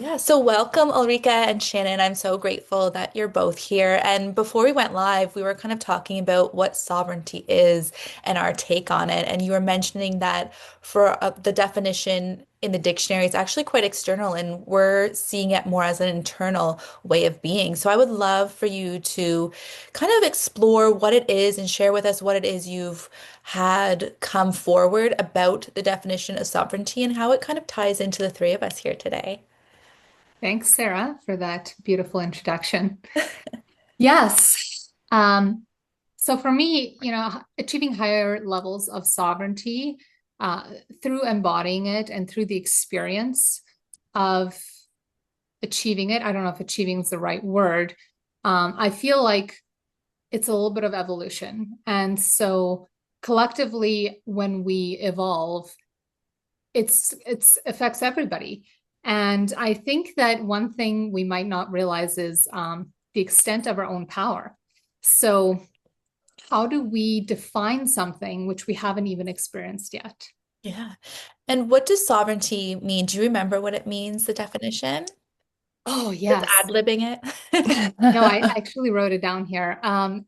Yeah, so welcome, Ulrike and Shannon. I'm so grateful that you're both here. And before we went live, we were kind of talking about what sovereignty is and our take on it. And you were mentioning that for the definition in the dictionary, it's actually quite external, and we're seeing it more as an internal way of being. So I would love for you to kind of explore what it is and share with us what it is you've had come forward about the definition of sovereignty and how it kind of ties into the three of us here today. Thanks, Sarah, for that beautiful introduction. Yes. So for me, achieving higher levels of sovereignty uh, through embodying it and through the experience of achieving it, I don't know if achieving is the right word. I feel like it's a little bit of evolution. And so collectively, when we evolve, it's affects everybody. And I think that one thing we might not realize is the extent of our own power. So, how do we define something which we haven't even experienced yet? Yeah. And what does sovereignty mean? Do you remember what it means, the definition? Oh, Just yes. ad-libbing it. No, I actually wrote it down here.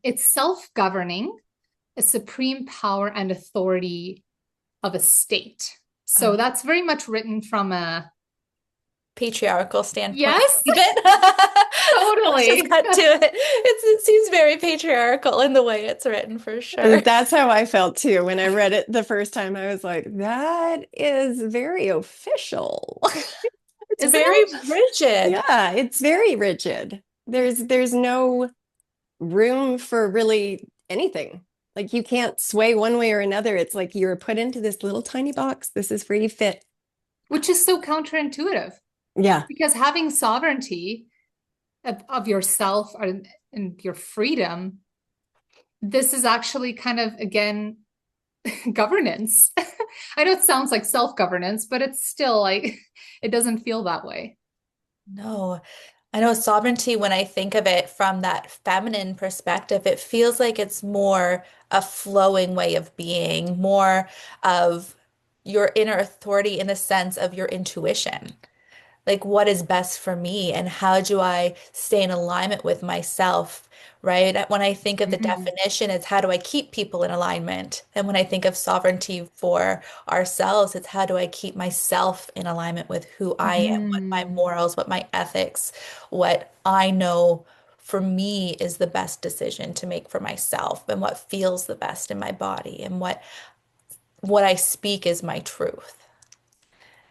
It's self-governing, a supreme power and authority of a state. So Oh, that's very much written from a patriarchal standpoint. yes, Even. Let's just totally. cut to it. It seems very patriarchal in the way it's written for sure. That's how I felt too. When I read it the first time, I was like, that is very official. It's Isn't very it? rigid. Yeah, it's very rigid. There's no room for really anything. Like you can't sway one way or another. It's like you're put into this little tiny box. This is where you fit. Which is so counterintuitive Yeah. because having sovereignty of yourself and your freedom, this is actually kind of, again, governance. I know it sounds like self-governance, but it's still like, it doesn't feel that way. No, I know sovereignty, when I think of it from that feminine perspective, it feels like it's more a flowing way of being, more of your inner authority in the sense of your intuition. Like what is best for me and how do I stay in alignment with myself, right? When I think of the Mhm. definition, it's how do I keep people in alignment? And when I think of sovereignty for ourselves, it's how do I keep myself in alignment with who I am, what my Mhm. morals, what my ethics, what I know for me is the best decision to make for myself and what feels the best in my body and what I speak is my truth.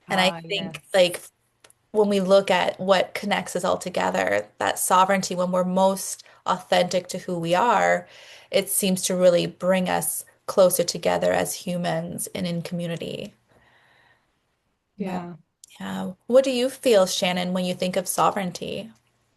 And I Ah, think yes. like when we look at what connects us all together, that sovereignty, when we're most authentic to who we are, it seems to really bring us closer together as humans and in community. But Yeah. yeah, what do you feel, Shannon, when you think of sovereignty?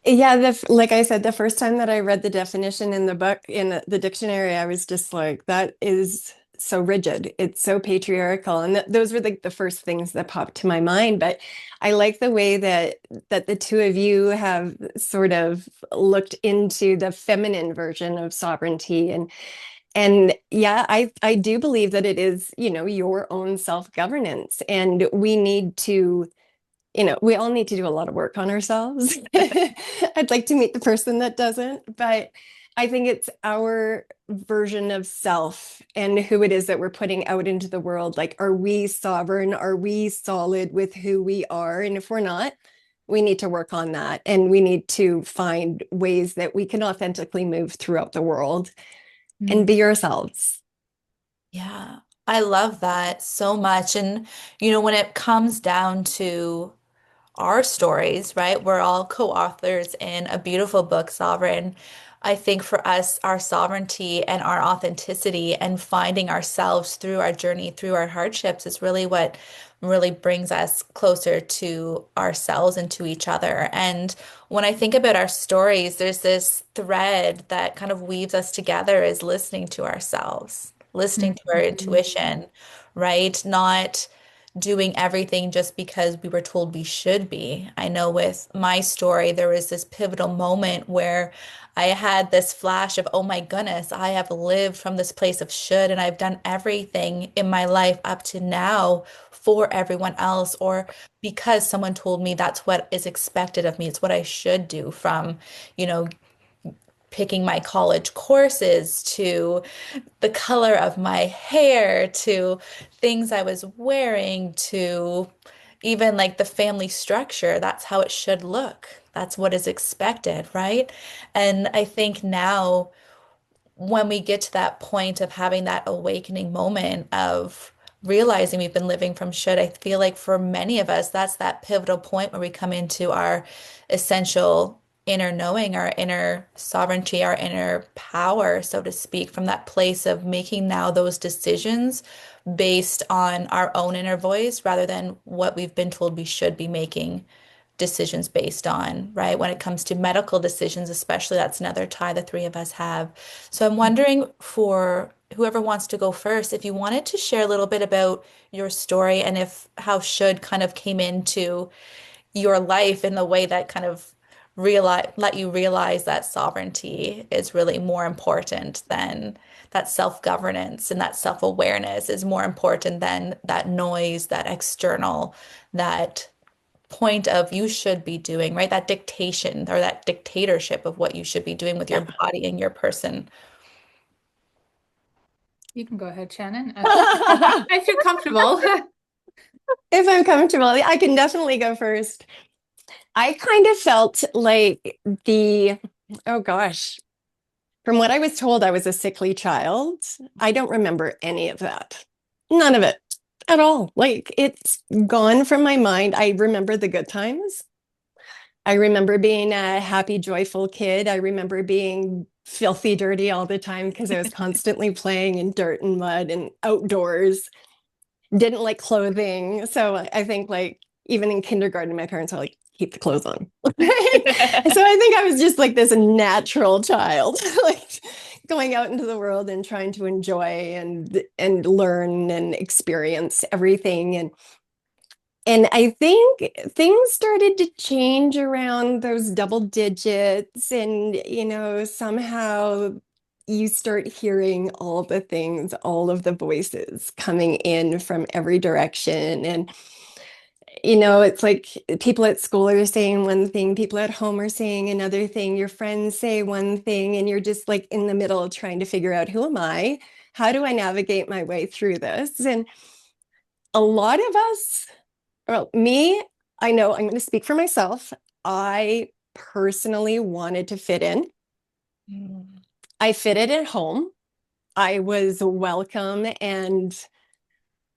Yeah, like I said, the first time that I read the definition in the book in the dictionary, I was just like, that is so rigid. It's so patriarchal. And those were like the first things that popped to my mind. But I like the way that the two of you have sort of looked into the feminine version of sovereignty. And yeah, I do believe that it is, your own self-governance. And we need to we all need to do a lot of work on ourselves. I'd like to meet the person that doesn't, but I think it's our version of self and who it is that we're putting out into the world. Like, are we sovereign? Are we solid with who we are? And if we're not, we need to work on that. And we need to find ways that we can authentically move throughout the world and Mm. be ourselves. Yeah, I love that so much. And, when it comes down to our stories, right? We're all co-authors in a beautiful book, Sovereign. I think for us, our sovereignty and our authenticity and finding ourselves through our journey, through our hardships is really what really brings us closer to ourselves and to each other. And when I think about our stories, there's this thread that kind of weaves us together is listening to ourselves, listening to our Mhm. intuition, right? Not doing everything just because we were told we should be. I know with my story, there was this pivotal moment where I had this flash of, oh my goodness, I have lived from this place of should, and I've done everything in my life up to now for everyone else, or because someone told me that's what is expected of me. It's what I should do, from, you know, picking my college courses to the color of my hair to things I was wearing to even like the family structure. That's how it should look. That's what is expected, right? And I think now, when we get to that point of having that awakening moment of realizing we've been living from should, I feel like for many of us, that's that pivotal point where we come into our essential inner knowing, our inner sovereignty, our inner power, so to speak, from that place of making now those decisions based on our own inner voice rather than what we've been told we should be making decisions based on, right? When it comes to medical decisions, especially, that's another tie the three of us have. So I'm wondering, for whoever wants to go first, if you wanted to share a little bit about your story and if how should kind of came into your life in the way that kind of let you realize that sovereignty is really more important than that self-governance, and that self-awareness is more important than that noise, that external, that point of you should be doing, right? That dictation or that dictatorship of what you should be doing with your body and your person. You can go ahead, Shannon. If I feel comfortable. I'm comfortable, I can definitely go first. I kind of felt like oh gosh, from what I was told, I was a sickly child. I don't remember any of that. None of it at all. Like, it's gone from my mind. I remember the good times. I remember being a happy, joyful kid. I remember being filthy dirty all the time because I was constantly playing in dirt and mud and outdoors. Didn't like clothing. So I think, like, even in kindergarten, my parents were like, keep the clothes on. So I think I was just like this natural child, like going out into the world and trying to enjoy and learn and experience everything. And I think things started to change around those double digits, and somehow you start hearing all the things, all of the voices coming in from every direction. And it's like people at school are saying one thing, people at home are saying another thing, your friends say one thing, and you're just like in the middle trying to figure out, who am I? How do I navigate my way through this? And a lot of us, well, me, I know I'm going to speak for myself. I personally wanted to fit in. Mm. I fitted at home. I was welcome and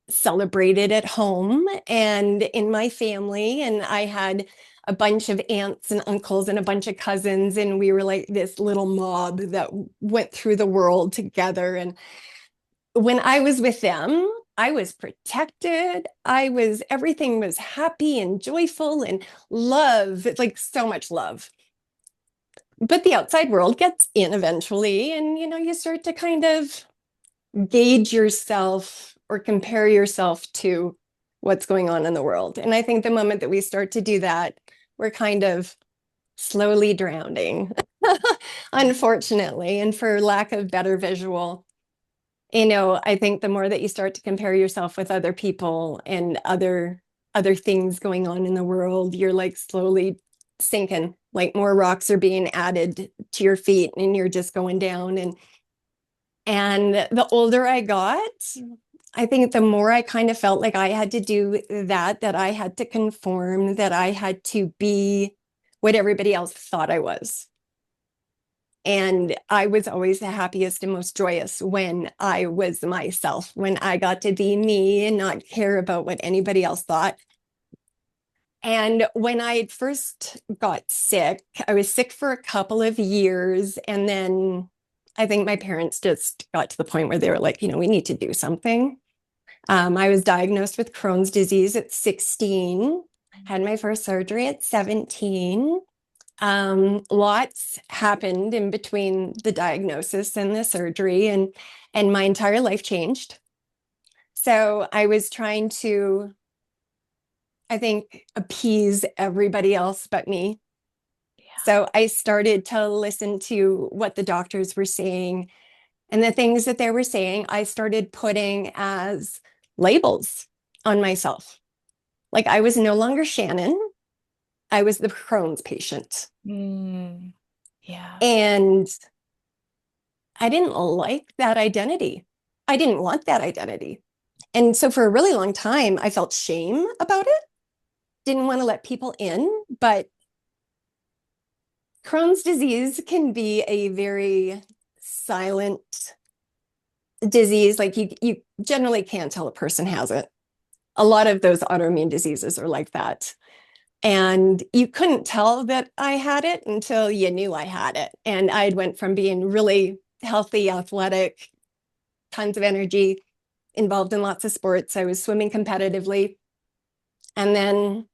celebrated at home and in my family. And I had a bunch of aunts and uncles and a bunch of cousins. And we were like this little mob that went through the world together. And when I was with them, I was protected. Everything was happy and joyful and love. It's like so much love. But the outside world gets in eventually. And, you start to kind of gauge yourself or compare yourself to what's going on in the world. And I think the moment that we start to do that, we're kind of slowly drowning, unfortunately, and for lack of better visual. I think the more that you start to compare yourself with other people and other things going on in the world, you're like slowly sinking, like more rocks are being added to your feet and you're just going down. And the older I got, I think the more I kind of felt like I had to do that I had to conform, that I had to be what everybody else thought I was. And I was always the happiest and most joyous when I was myself, when I got to be me and not care about what anybody else thought. And when I first got sick, I was sick for a couple of years. And then I think my parents just got to the point where they were like, we need to do something. I was diagnosed with Crohn's disease at 16, had my first surgery at 17. Lots happened in between the diagnosis and the surgery, and my entire life changed. So I was trying to I think, appease everybody else but me. Yeah. So I started to listen to what the doctors were saying, and the things that they were saying, I started putting as labels on myself. Like I was no longer Shannon, I was the Crohn's patient. Mm, yeah. And I didn't like that identity. I didn't want that identity. And so for a really long time, I felt shame about it, didn't want to let people in. But Crohn's disease can be a very silent disease. Like you generally can't tell a person has it. A lot of those autoimmune diseases are like that. And you couldn't tell that I had it until you knew I had it. And I went from being really healthy, athletic, tons of energy, involved in lots of sports. I was swimming competitively. And then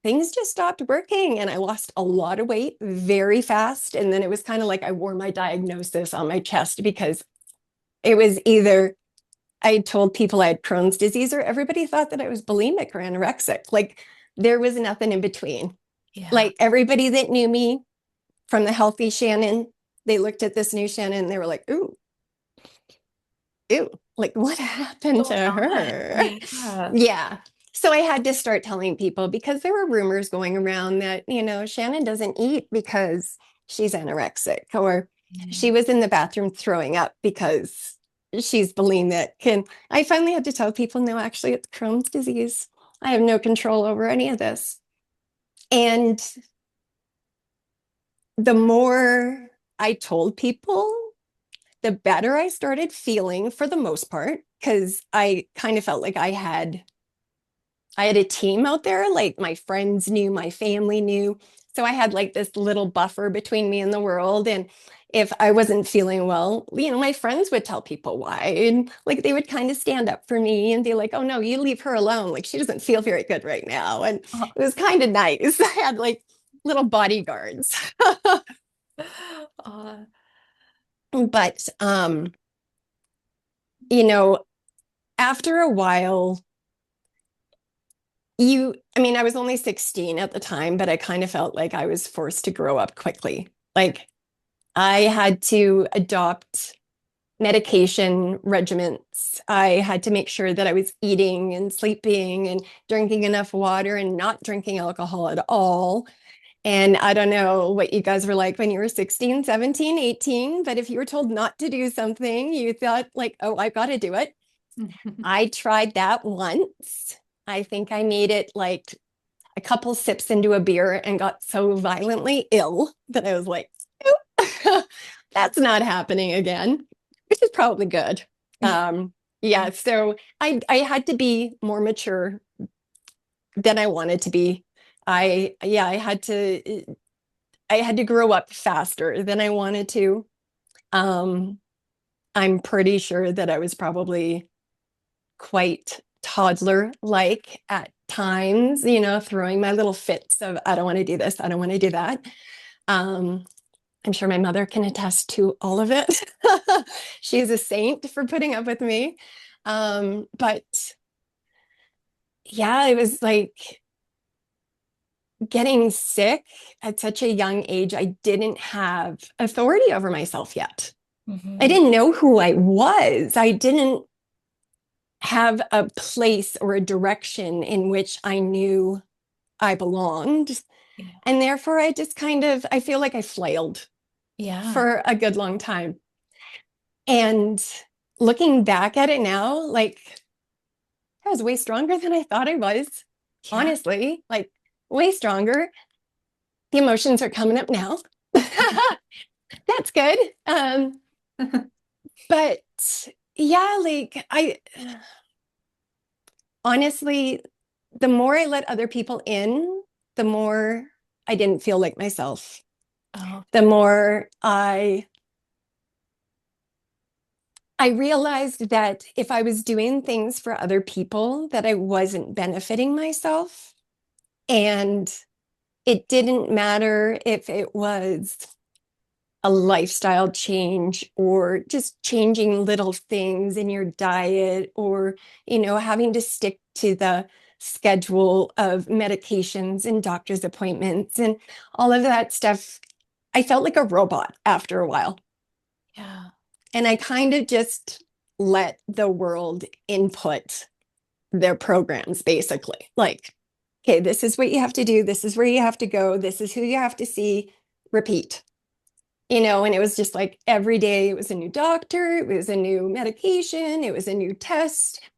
things just stopped working and I lost a lot of weight very fast. And then it was kind of like I wore my diagnosis on my chest because it was either I told people I had Crohn's disease or everybody thought that I was bulimic or anorexic. Like there was nothing in between. Yeah. Like everybody that knew me from the healthy Shannon, they looked at this new Shannon and they were like, ooh, ew, like what happened Going to on? her? Yeah. Yeah. So I had to start telling people because there were rumors going around that, Shannon doesn't eat because she's anorexic or she Mm. was in the bathroom throwing up because she's bulimic. And I finally had to tell people, no, actually, it's Crohn's disease. I have no control over any of this. And the more I told people, the better I started feeling for the most part, because I kind of felt like I had a team out there, like my friends knew, my family knew. So I had like this little buffer between me and the world. And if I wasn't feeling well, my friends would tell people why. And like they would kind of stand up for me and be like, oh no, you leave her alone. Like she doesn't feel very good right now. And Uh, it was kind of nice. I had like little bodyguards. uh, But you know, after a while, I was only 16 at the time, but I kind of felt like I was forced to grow up quickly. Like I had to adopt medication regimens. I had to make sure that I was eating and sleeping and drinking enough water and not drinking alcohol at all. And I don't know what you guys were like when you were 16, 17, 18, but if you were told not to do something, you thought like, oh, I've got to do it. I tried that once. I think I made it like a couple sips into a beer and got so violently ill that I was like, nope, that's not happening again, which is probably good. Yeah, so I had to be more mature than I wanted to be. I had to grow up faster than I wanted to. Um, I'm pretty sure that I was probably quite toddler like at times, throwing my little fits of, I don't want to do this, I don't want to do that. Um, I'm sure my mother can attest to all of it. She's a saint for putting up with me. But yeah, it was like getting sick at such a young age. I didn't have authority over myself yet. I mhm. didn't know who I was. I didn't have a place or a direction in which I knew I belonged. Yeah. And therefore, I feel like I flailed Yeah. for a good long time. And looking back at it now, like I was way stronger than I thought I was. Yeah. Honestly, like way stronger. The emotions are coming up now. That's good. But yeah, like honestly, the more I let other people in, the more I didn't feel like myself. Oh, The more I realized that if I was doing things for other people, that I wasn't benefiting myself. And it didn't matter if it was a lifestyle change or just changing little things in your diet or, having to stick to the schedule of medications and doctor's appointments and all of that stuff. I felt like a robot after a while. Yeah. And I kind of just let the world input their programs, basically. Like, okay, this is what you have to do. This is where you have to go. This is who you have to see. Repeat. And it was just like every day it was a new doctor, it was a new medication, it was a new test.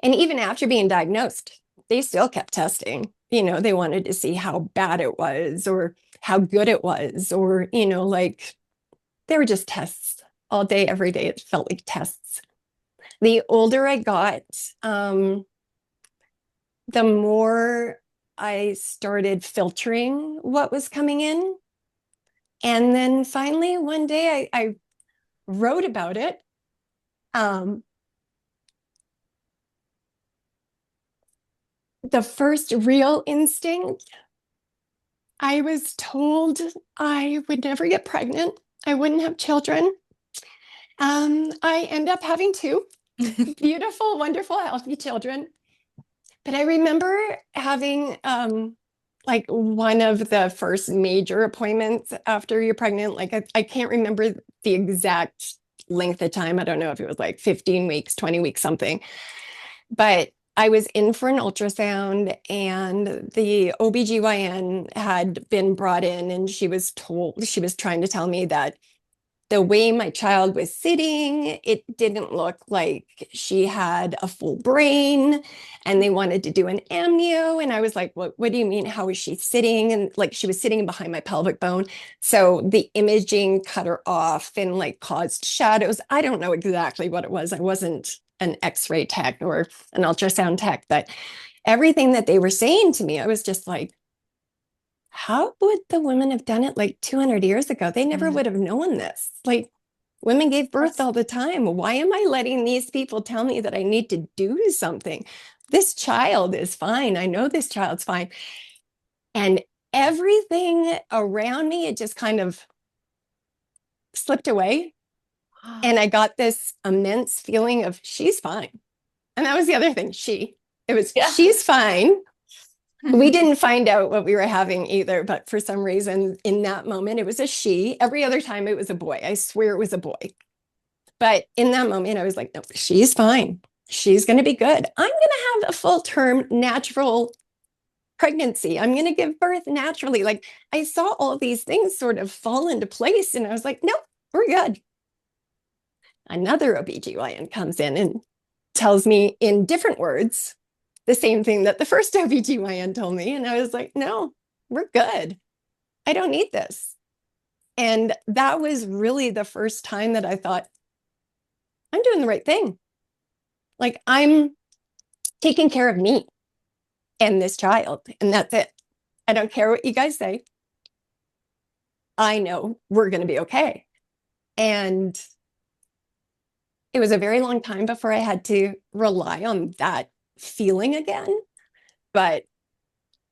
And even after being diagnosed, they still kept testing. They wanted to see how bad it was or how good it was, or, like they were just tests all day, every day. It felt like tests. The older I got, the more I started filtering what was coming in. And then finally, one day I wrote about it. The first real instinct, I was told I would never get pregnant. I wouldn't have children. I end up having two beautiful, wonderful, healthy children. But I remember having like one of the first major appointments after you're pregnant. Like I can't remember the exact length of time. I don't know if it was like 15 weeks, 20 weeks, something. But I was in for an ultrasound and the OBGYN had been brought in and she was trying to tell me that the way my child was sitting, it didn't look like she had a full brain, and they wanted to do an amnio. And I was like, what do you mean? How is she sitting? And like, she was sitting behind my pelvic bone. So the imaging cut her off and like caused shadows. I don't know exactly what it was. I wasn't an X-ray tech or an ultrasound tech, but everything that they were saying to me, I was just like, how would the women have done it like 200 years ago? They never would have known this. Like, women gave birth all the time. Why am I letting these people tell me that I need to do something? This child is fine. I know this child's fine. And everything around me, it just kind of slipped away. And I got this immense feeling of she's fine. And that was the other thing. Yeah. She's fine. We didn't find out what we were having either, but for some reason in that moment, it was a she. Every other time it was a boy. I swear it was a boy. But in that moment, I was like, no, she's fine. She's going to be good. I'm going to have a full-term natural pregnancy. I'm going to give birth naturally. Like I saw all these things sort of fall into place and I was like, nope, we're good. Another OBGYN comes in and tells me in different words the same thing that the first OBGYN told me. And I was like, no, we're good. I don't need this. And that was really the first time that I thought, I'm doing the right thing. Like I'm taking care of me and this child, and that's it. I don't care what you guys say. I know we're going to be okay. And it was a very long time before I had to rely on that feeling again. But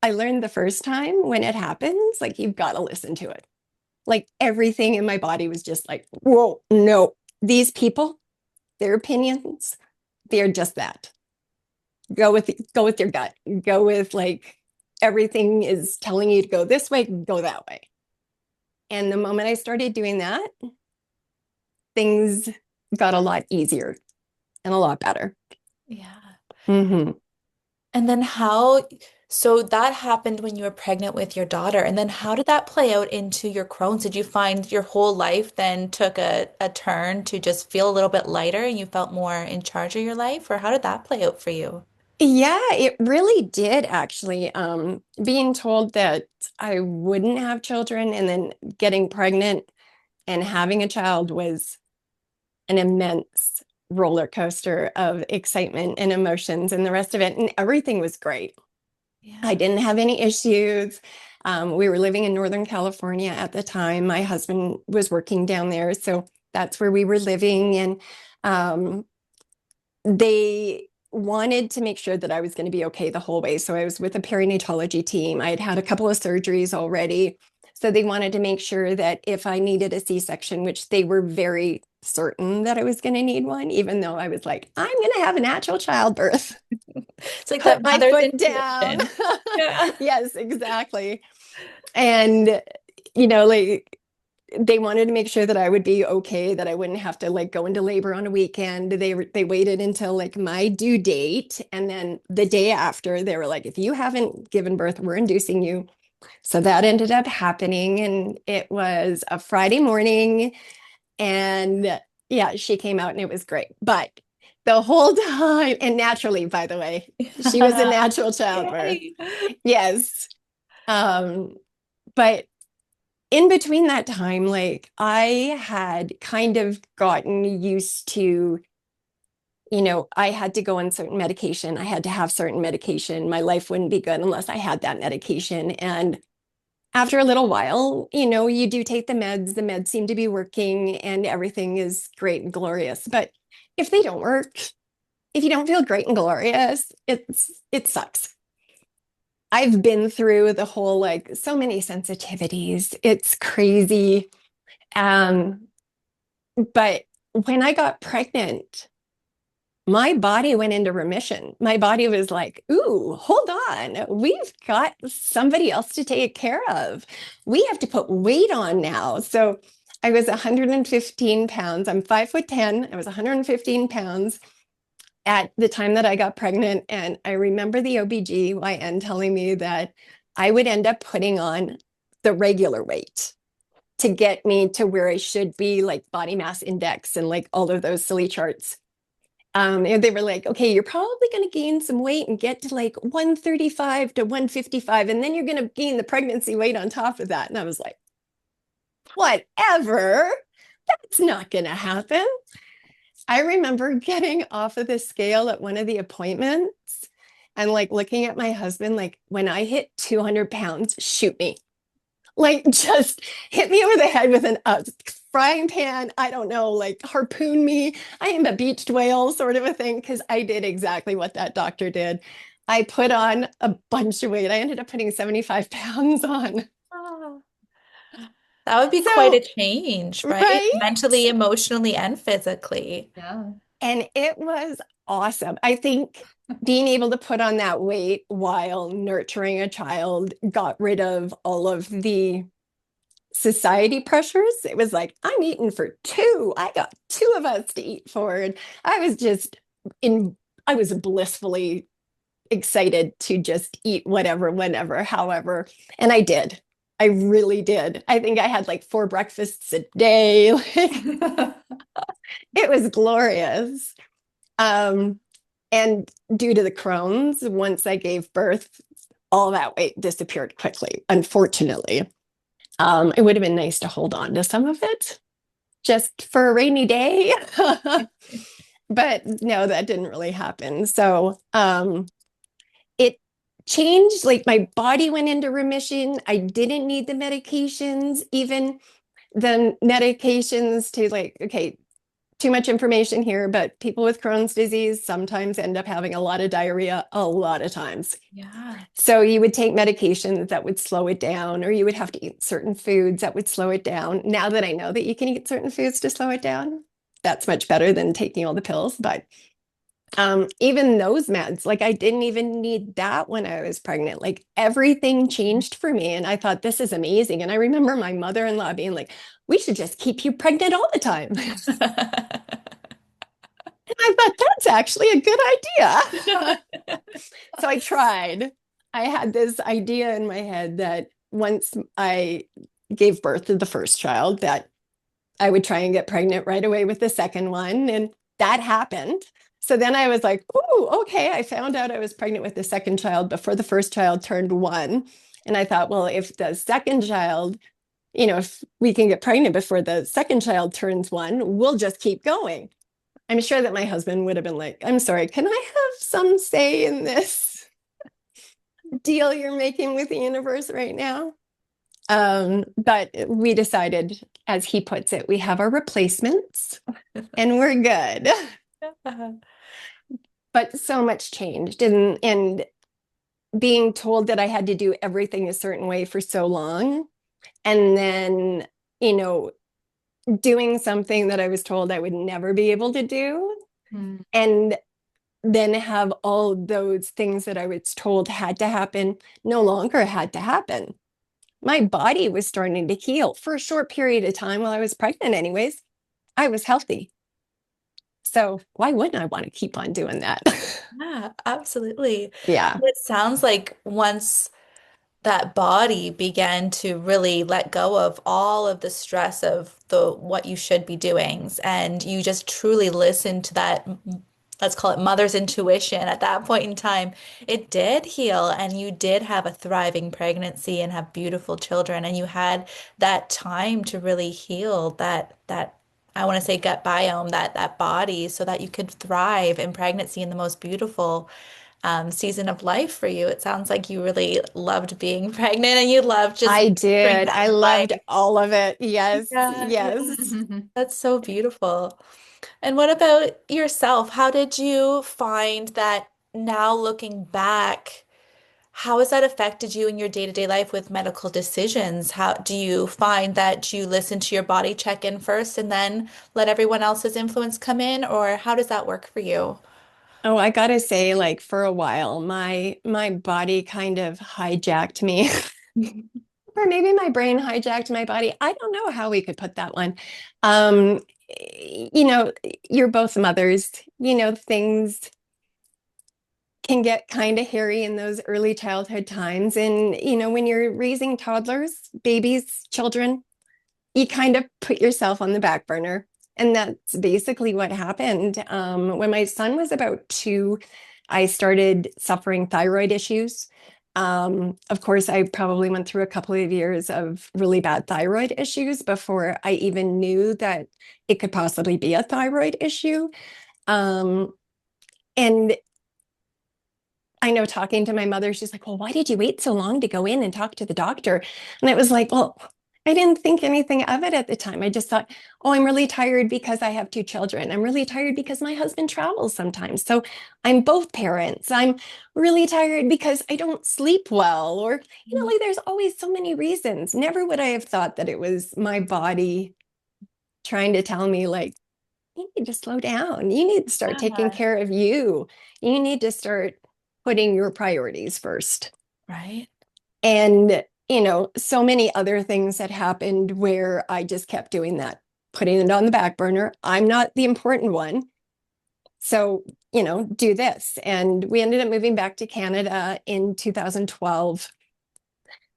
I learned the first time when it happens, like you've got to listen to it. Like everything in my body was just like, whoa, no, these people, their opinions, they're just that. Go with your gut. Go with like everything is telling you to go this way, go that way. And the moment I started doing that, things got a lot easier and a lot better. Yeah. Mm-hmm. And then so that happened when you were pregnant with your daughter. And then how did that play out into your Crohn's? Did you find your whole life then took a turn to just feel a little bit lighter and you felt more in charge of your life? Or how did that play out for you? Yeah, it really did actually. Being told that I wouldn't have children and then getting pregnant and having a child was an immense roller coaster of excitement and emotions and the rest of it. And everything was great. I Yeah. didn't have any issues. We were living in Northern California at the time. My husband was working down there. So that's where we were living. And they wanted to make sure that I was going to be okay the whole way. So I was with a perinatology team. I had had a couple of surgeries already. So they wanted to make sure that if I needed a C-section, which they were very certain that I was going to need one, even though I was like, I'm going to have a natural childbirth. It's like Put that my mother's foot down. intuition. Yeah. Yes, exactly. And, like they wanted to make sure that I would be okay, that I wouldn't have to like go into labor on a weekend. They waited until like my due date. And then the day after, they were like, if you haven't given birth, we're inducing you. So that ended up happening. And it was a Friday morning. And yeah, she came out and it was great. But the whole time, and naturally, by the way, she was a natural childbirth. Yay. Yes. Um, but in between that time, like I had kind of gotten used to, I had to go on certain medication. I had to have certain medication. My life wouldn't be good unless I had that medication. And after a little while, you do take the meds seem to be working and everything is great and glorious. But if they don't work, if you don't feel great and glorious, it sucks. I've been through the whole like so many sensitivities. It's crazy. Um, but when I got pregnant, my body went into remission. My body was like, ooh, hold on. We've got somebody else to take care of. We have to put weight on now. So I was 115 pounds. I'm 5'10". I was 115 pounds at the time that I got pregnant. And I remember the OBGYN telling me that I would end up putting on the regular weight to get me to where I should be, like body mass index and like all of those silly charts. And they were like, okay, you're probably going to gain some weight and get to like 135 to 155. And then you're going to gain the pregnancy weight on top of that. And I was like, whatever, that's not going to happen. I remember getting off of the scale at one of the appointments and like looking at my husband, like when I hit 200 pounds, shoot me. Like just hit me over the head with a frying pan. I don't know, like harpoon me. I am a beached whale sort of a thing because I did exactly what that doctor did. I put on a bunch of weight. I ended up putting 75 pounds on. Oh, that would be quite a So, change, right? right? Mentally, emotionally, and physically. Yeah. And it was awesome. I think being able to put on that weight while nurturing a child got rid of all of the society pressures. It was like, I'm eating for two. I got two of us to eat for. And I was just I was blissfully excited to just eat whatever, whenever, however. And I did. I really did. I think I had like 4 breakfasts a day. It was glorious. Um, and due to the Crohn's, once I gave birth, all that weight disappeared quickly, unfortunately. It would have been nice to hold on to some of it just for a rainy day. But no, that didn't really happen. So it changed, like my body went into remission. I didn't need the medications, even the medications to like, okay, too much information here, but people with Crohn's disease sometimes end up having a lot of diarrhea a lot of times. Yeah. So you would take medications that would slow it down, or you would have to eat certain foods that would slow it down. Now that I know that you can eat certain foods to slow it down, that's much better than taking all the pills. But even those meds, like I didn't even need that when I was pregnant. Like everything changed for me. And I thought, this is amazing. And I remember my mother-in-law being like, we should just keep you pregnant all the time. I thought that's actually a good idea. So I tried. I had this idea in my head that once I gave birth to the first child, that I would try and get pregnant right away with the second one. And that happened. So then I was like, oh, okay. I found out I was pregnant with the second child before the first child turned 1. And I thought, well, if the second child, if we can get pregnant before the second child turns 1, we'll just keep going. I'm sure that my husband would have been like, I'm sorry, can I have some say in this deal you're making with the universe right now? But we decided, as he puts it, we have our replacements and we're good. But so much changed. And being told that I had to do everything a certain way for so long. And then, you know, doing something that I was told I would never be able to do. Mm. And then have all those things that I was told had to happen no longer had to happen. My body was starting to heal for a short period of time while I was pregnant, anyways. I was healthy. So why wouldn't I want to keep on doing that? Yeah, absolutely. Yeah. It sounds like once that body began to really let go of all of the stress of the what you should be doing, and you just truly listen to that, let's call it mother's intuition at that point in time, it did heal, and you did have a thriving pregnancy and have beautiful children, and you had that time to really heal that I want to say gut biome, that body, so that you could thrive in pregnancy in the most beautiful season of life for you. It sounds like you really loved being pregnant and you loved just I bring did. that I loved life. all of it. Yes. Yeah, Yes. yeah. That's so beautiful. And what about yourself? How did you find that now looking back, how has that affected you in your day-to-day life with medical decisions? How do you find that you listen to your body check in first and then let everyone else's influence come in, or how does that work for you? Oh, I gotta say, like for a while, my body kind of hijacked me. Or maybe my brain hijacked my body. I don't know how we could put that one. Um, you know, you're both mothers, things can get kind of hairy in those early childhood times. And, when you're raising toddlers, babies, children, you kind of put yourself on the back burner. And that's basically what happened. When my son was about 2, I started suffering thyroid issues. Of course, I probably went through a couple of years of really bad thyroid issues before I even knew that it could possibly be a thyroid issue. Um, and I know talking to my mother, she's like, well, why did you wait so long to go in and talk to the doctor? And it was like, well, I didn't think anything of it at the time. I just thought, oh, I'm really tired because I have 2 children. I'm really tired because my husband travels sometimes. So I'm both parents. I'm really tired because I don't sleep well. Or, like there's always so many reasons. Never would I have thought that it was my body trying to tell me, like, you need to slow down. You need to start taking Yeah, care of you. You need to start putting your priorities first. right? And, so many other things that happened where I just kept doing that, putting it on the back burner. I'm not the important one. So, do this. And we ended up moving back to Canada in 2012.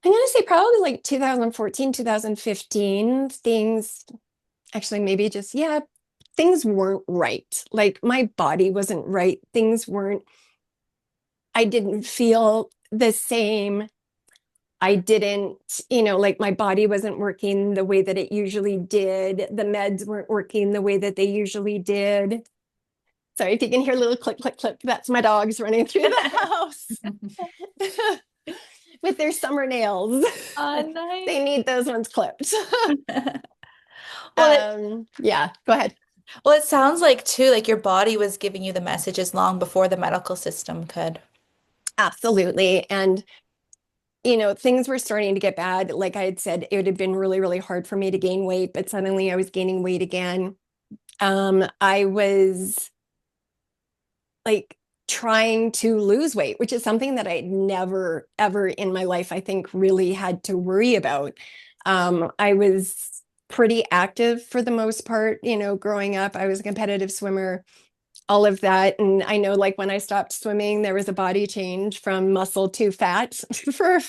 I'm going to say probably like 2014, 2015, things actually maybe just, yeah, things weren't right. Like my body wasn't right. Things weren't, I didn't feel the same. I didn't, like my body wasn't working the way that it usually did. The meds weren't working the way that they usually did. Sorry if you can hear a little click, click, click. That's my dogs running through the house with their summer nails. Oh, nice. They need those ones clipped. Well, Yeah, go ahead. well, it sounds like too, like your body was giving you the messages long before the medical system could. Absolutely. And things were starting to get bad. Like I had said, it had been really, really hard for me to gain weight, but suddenly I was gaining weight again. I was like trying to lose weight, which is something that I'd never, ever in my life, I think, really had to worry about. I was pretty active for the most part, growing up. I was a competitive swimmer, all of that. And I know like when I stopped swimming, there was a body change from muscle to fat for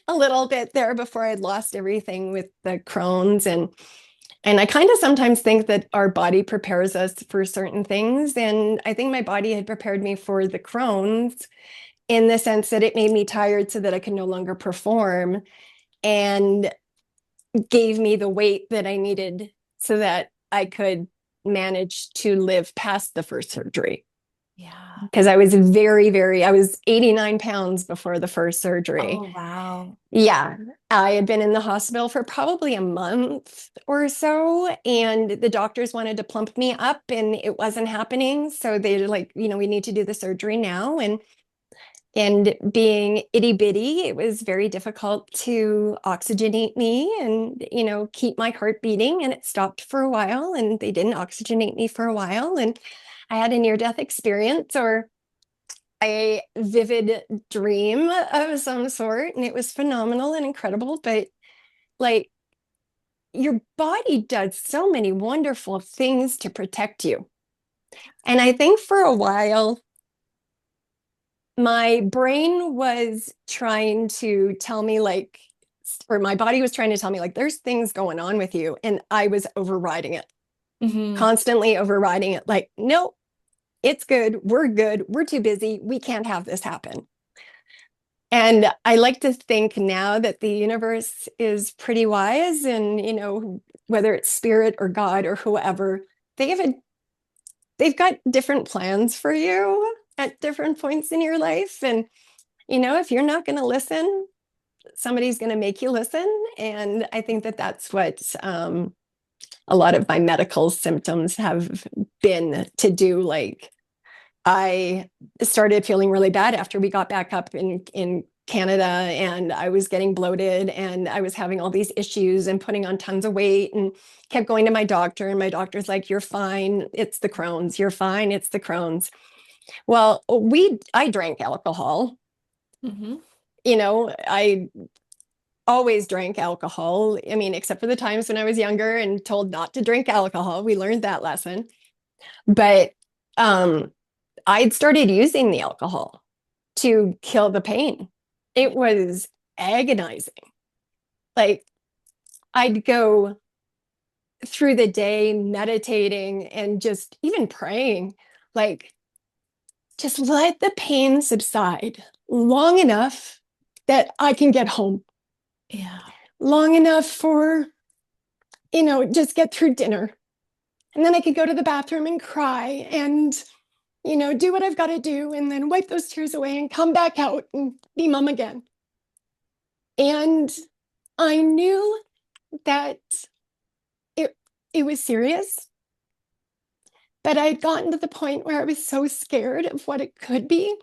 a little bit there before I'd lost everything with the Crohn's. And I kind of sometimes think that our body prepares us for certain things. And I think my body had prepared me for the Crohn's in the sense that it made me tired so that I could no longer perform and gave me the weight that I needed so that I could manage to live past the first surgery. Yeah. Because I was very, very, I was 89 pounds before the first surgery. Oh, wow. Yeah, I had been in the hospital for probably a month or so, and the doctors wanted to plump me up, and it wasn't happening. So they're like, we need to do the surgery now. And And being itty bitty, it was very difficult to oxygenate me and, keep my heart beating. And it stopped for a while, and they didn't oxygenate me for a while. And I had a near-death experience or a vivid dream of some sort. And it was phenomenal and incredible. But like, your body does so many wonderful things to protect you. And I think for a while, my brain was trying to tell me, like, or my body was trying to tell me, like, there's things going on with you. And I was overriding it, Hmm. constantly overriding it. Like, no, it's good. We're good. We're too busy. We can't have this happen. And I like to think now that the universe is pretty wise, and, whether it's spirit or God or whoever, they have a they've got different plans for you at different points in your life. And, if you're not going to listen, somebody's going to make you listen. And I think that that's what a lot of my medical symptoms have been to do. Like, I started feeling really bad after we got back up in Canada, and I was getting bloated, and I was having all these issues and putting on tons of weight, and kept going to my doctor, and my doctor's like, "You're fine. It's the Crohn's. You're fine. It's the Crohn's." Well, I drank alcohol. Hmm. I always drank alcohol. I mean, except for the times when I was younger and told not to drink alcohol. We learned that lesson. But um, I'd started using the alcohol to kill the pain. It was agonizing. Like, I'd go through the day meditating and just even praying, like, just let the pain subside long enough that I can get home, Yeah. long enough for, just get through dinner. And then I could go to the bathroom and cry and, do what I've got to do, and then wipe those tears away and come back out and be mom again. And I knew that it it was serious, but I'd gotten to the point where I was so scared of what it could be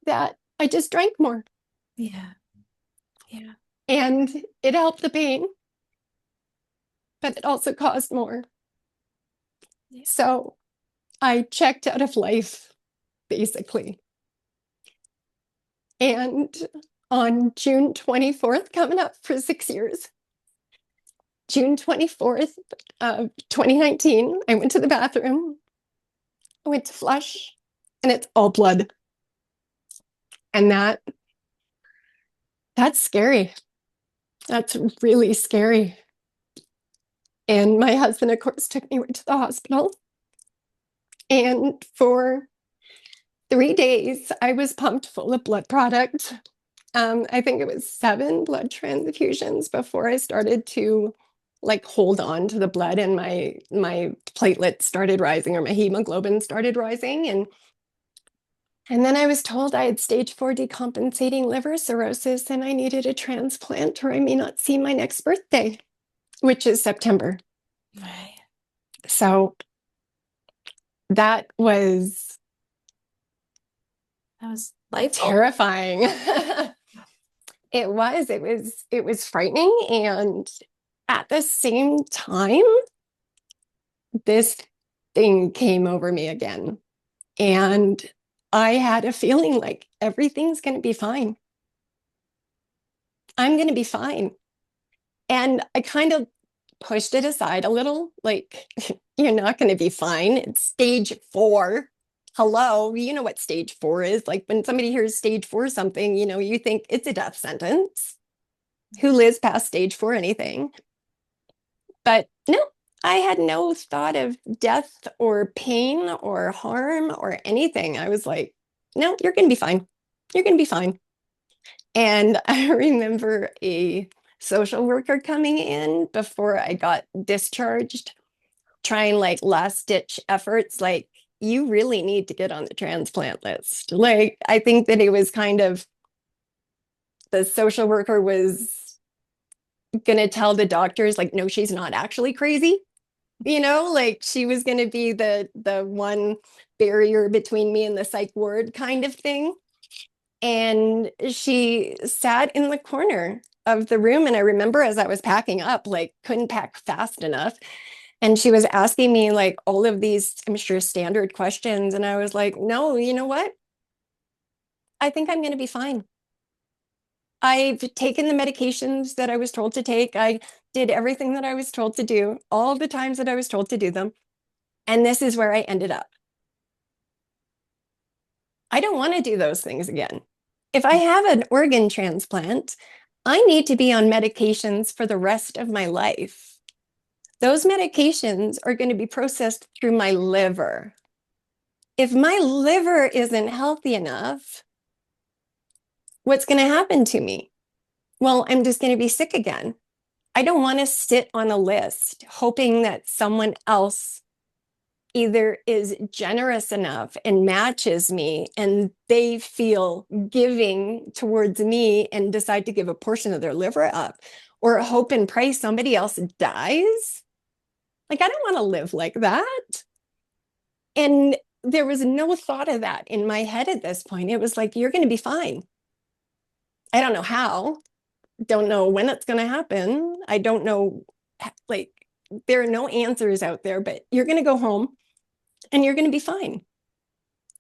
that I just drank more. Yeah. Yeah. And it helped the pain, but it also caused more. Yeah. So I checked out of life, basically. And on June 24th, coming up for 6 years, June 24th of 2019, I went to the bathroom, I went to flush, and it's all blood. And that's scary. That's really scary. And my husband, of course, took me right to the hospital. And for 3 days, I was pumped full of blood product. I think it was 7 blood transfusions before I started to, like, hold on to the blood, and my platelets started rising, or my hemoglobin started rising. And then I was told I had stage 4 decompensating liver cirrhosis, and I needed a transplant, or I may not see my next birthday, which is September. Right. So that was That was life altering. terrifying. It was frightening. And at the same time, this thing came over me again. And I had a feeling like everything's going to be fine. I'm going to be fine. And I kind of pushed it aside a little, like, you're not going to be fine. It's stage 4. Hello, you know what stage 4 is. Like, when somebody hears stage 4 something, you think it's a death sentence. Who lives past stage 4 anything? But no, I had no thought of death or pain or harm or anything. I was like, no, you're going to be fine. You're going to be fine. And I remember a social worker coming in before I got discharged, trying, like, last ditch efforts, like, you really need to get on the transplant list. Like, I think that it was kind of, the social worker was going to tell the doctors, like, no, she's not actually crazy. Like, she was going to be the one barrier between me and the psych ward kind of thing. And she sat in the corner of the room. And I remember as I was packing up, like couldn't pack fast enough. And she was asking me like all of these, I'm sure, standard questions. And I was like, no, you know what? I think I'm going to be fine. I've taken the medications that I was told to take. I did everything that I was told to do, all the times that I was told to do them. And this is where I ended up. I don't want to do those things again. If I have an organ transplant, I need to be on medications for the rest of my life. Those medications are going to be processed through my liver. If my liver isn't healthy enough, what's going to happen to me? Well, I'm just going to be sick again. I don't want to sit on a list hoping that someone else either is generous enough and matches me and they feel giving towards me and decide to give a portion of their liver up, or hope and pray somebody else dies. Like, I don't want to live like that. And there was no thought of that in my head at this point. It was like, you're going to be fine. I don't know how, don't know when it's going to happen. I don't know, like, there are no answers out there, but you're going to go home and you're going to be fine.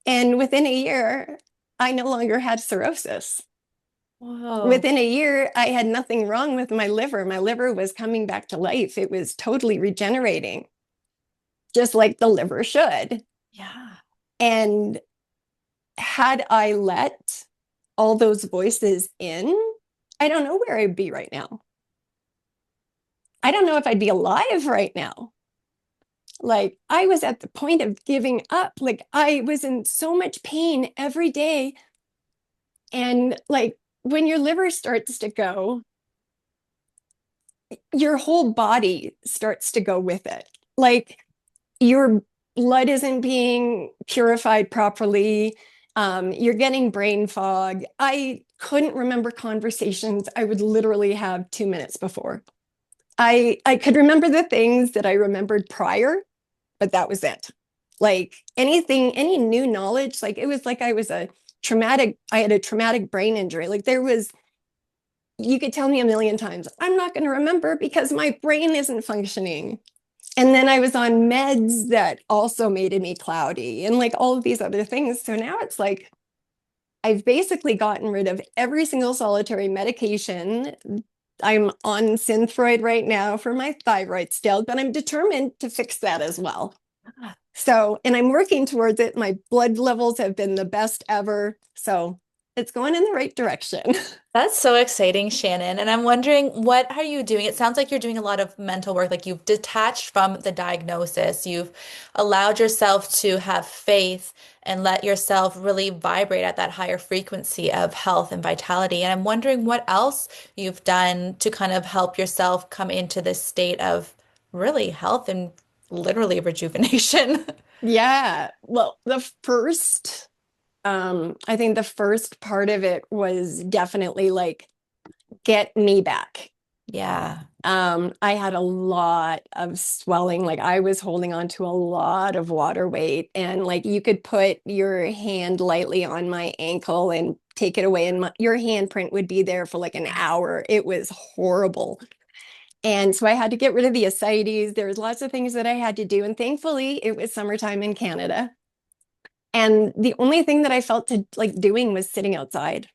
And within a year, I no longer had cirrhosis. Whoa. Within a year, I had nothing wrong with my liver. My liver was coming back to life. It was totally regenerating, just like the liver should. Yeah. And had I let all those voices in, I don't know where I'd be right now. I don't know if I'd be alive right now. Like, I was at the point of giving up. Like, I was in so much pain every day. And like, when your liver starts to go, your whole body starts to go with it. Like, your blood isn't being purified properly. You're getting brain fog. I couldn't remember conversations I would literally have 2 minutes before. I could remember the things that I remembered prior, but that was it. Like anything, any new knowledge, like it was like I had a traumatic brain injury. Like you could tell me a million times, I'm not going to remember because my brain isn't functioning. And then I was on meds that also made me cloudy and like all of these other things. So now it's like I've basically gotten rid of every single solitary medication. I'm on Synthroid right now for my thyroid still, but I'm determined to fix that as well. So, and I'm working towards it. My blood levels have been the best ever. So it's going in the right direction. That's so exciting, Shannon. And I'm wondering, what are you doing? It sounds like you're doing a lot of mental work, like you've detached from the diagnosis. You've allowed yourself to have faith and let yourself really vibrate at that higher frequency of health and vitality. And I'm wondering what else you've done to kind of help yourself come into this state of really health and literally rejuvenation. Yeah. Well, I think the first part of it was definitely like, get me back. Yeah. I had a lot of swelling. Like I was holding on to a lot of water weight, and like you could put your hand lightly on my ankle and take it away, and your handprint would be there for like an hour. It was horrible. And so I had to get rid of the ascites. There was lots of things that I had to do. And thankfully, it was summertime in Canada. And the only thing that I felt to like doing was sitting outside.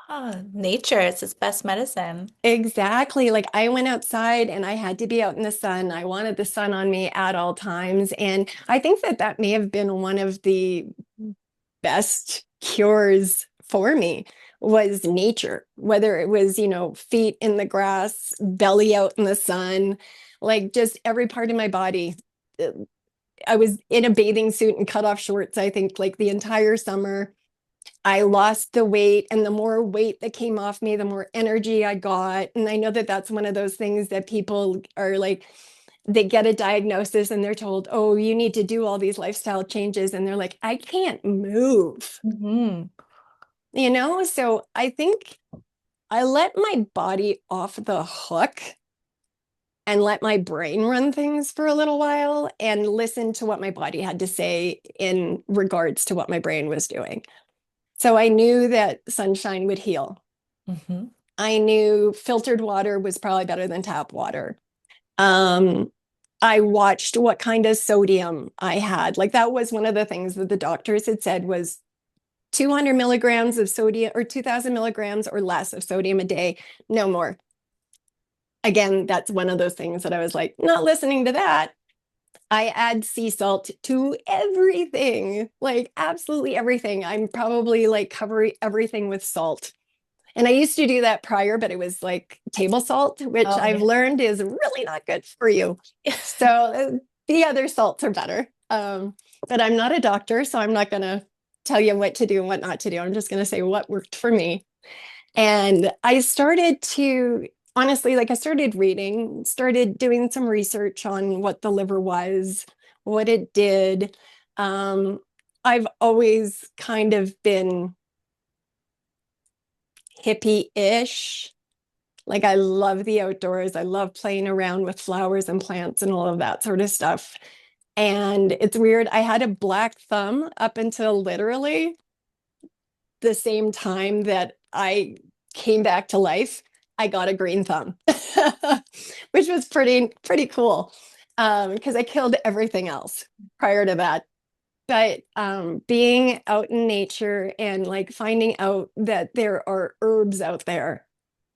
Ah, nature is its best medicine. Exactly. Like I went outside and I had to be out in the sun. I wanted the sun on me at all times. And I think that that may have been one of the best cures for me was nature, whether it was, feet in the grass, belly out in the sun, like just every part of my body. I was in a bathing suit and cut off shorts, I think, like the entire summer. I lost the weight, and the more weight that came off me, the more energy I got. And I know that that's one of those things that people are like, they get a diagnosis and they're told, oh, you need to do all these lifestyle changes. And they're like, I can't move, Hmm. So I think I let my body off the hook and let my brain run things for a little while and listen to what my body had to say in regards to what my brain was doing. So I knew that sunshine would heal. Hmm. I knew filtered water was probably better than tap water. Um, I watched what kind of sodium I had. Like that was one of the things that the doctors had said was 200 milligrams of sodium or 2000 milligrams or less of sodium a day, no more. Again, that's one of those things that I was like, not listening to that. I add sea salt to everything, like absolutely everything. I'm probably like covering everything with salt. And I used to do that prior, but it was like table salt, which Oh, I've yeah. learned is really not good for you. So the other salts are better. But I'm not a doctor, so I'm not going to tell you what to do and what not to do. I'm just going to say what worked for me. And I started to, honestly, like I started reading, started doing some research on what the liver was, what it did. Um, I've always kind of been hippie-ish. Like I love the outdoors. I love playing around with flowers and plants and all of that sort of stuff. And it's weird. I had a black thumb up until literally the same time that I came back to life. I got a green thumb, which was pretty cool because I killed everything else prior to that. But being out in nature and like finding out that there are herbs out there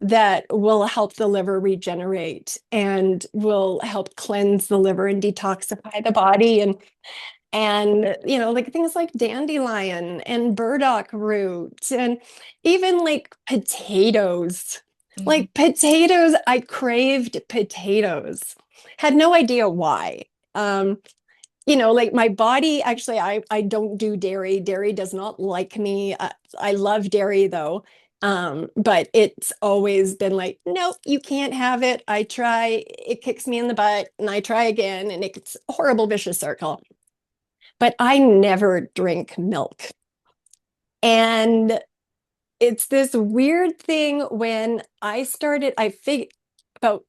that will help the liver regenerate and will help cleanse the liver and detoxify the body and you know like things like dandelion and burdock root and even like potatoes. Mhm. Like potatoes, I craved potatoes. Had no idea why. You know, like my body, actually, I don't do dairy. Dairy does not like me. I love dairy though. But it's always been like, nope, you can't have it. I try, it kicks me in the butt, and I try again, and it's a horrible vicious circle. But I never drink milk. And it's this weird thing when I started, I figured about,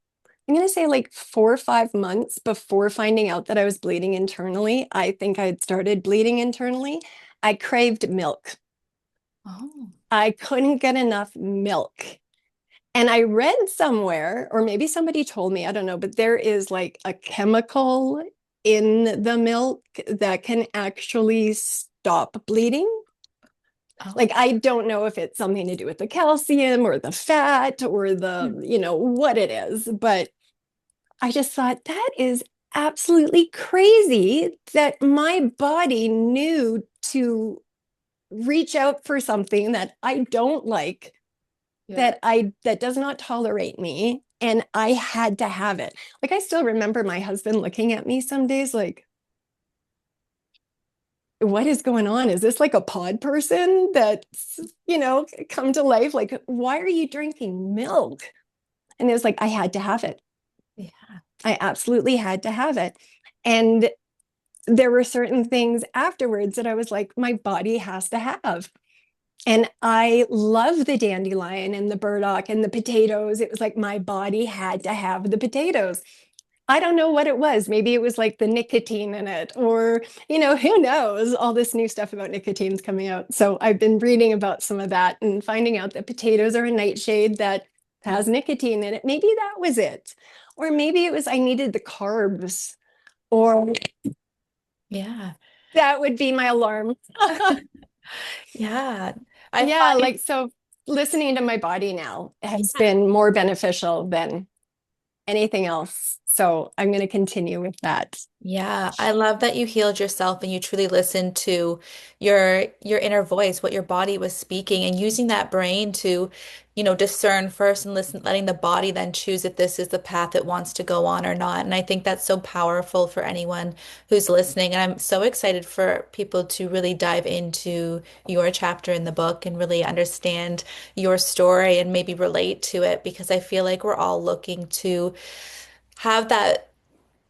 I'm going to say like 4 or 5 months before finding out that I was bleeding internally. I think I had started bleeding internally. I craved milk. Oh. I couldn't get enough milk. And I read somewhere, or maybe somebody told me, I don't know, but there is like a chemical in the milk that can actually stop bleeding. Oh. Like I don't know if it's something to do with the calcium or the fat or Hmm. the, you know, what it is, but I just thought that is absolutely crazy that my body knew to reach out for something that I don't like, Yeah. that does not tolerate me, and I had to have it. Like I still remember my husband looking at me some days like, what is going on? Is this like a pod person that's, you know, come to life? Like, why are you drinking milk? And it was like, I had to have it. Yeah. I absolutely had to have it. And there were certain things afterwards that I was like, my body has to have. And I love the dandelion and the burdock and the potatoes. It was like my body had to have the potatoes. I don't know what it was. Maybe it was like the nicotine in it, or, you know, who knows? All this new stuff about nicotine's coming out. So I've been reading about some of that and finding out that potatoes are a nightshade that has nicotine in it. Maybe that was it. Or maybe it was I needed the carbs, or Yeah. that would be my alarm. Yeah. I Yeah, find, like so listening to my body now has been more beneficial than anything else. So I'm going to continue with that. yeah, I love that you healed yourself and you truly listened to your inner voice, what your body was speaking, and using that brain to, discern first and listen, letting the body then choose if this is the path it wants to go on or not. And I think that's so powerful for anyone who's listening. And I'm so excited for people to really dive into your chapter in the book and really understand your story and maybe relate to it because I feel like we're all looking to have that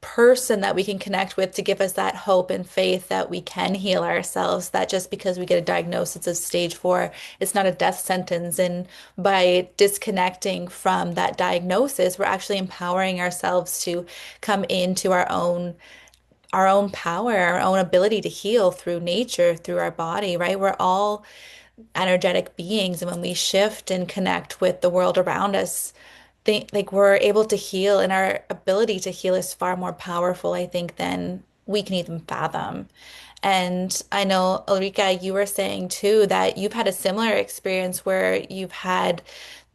person that we can connect with to give us that hope and faith that we can heal ourselves, that just because we get a diagnosis of stage 4, it's not a death sentence. And by disconnecting from that diagnosis, we're actually empowering ourselves to come into our own power, our own ability to heal through nature, through our body, right? We're all energetic beings. And when we shift and connect with the world around us, like we're able to heal, and our ability to heal is far more powerful, I think, than we can even fathom. And I know, Ulrika, you were saying too that you've had a similar experience where you've had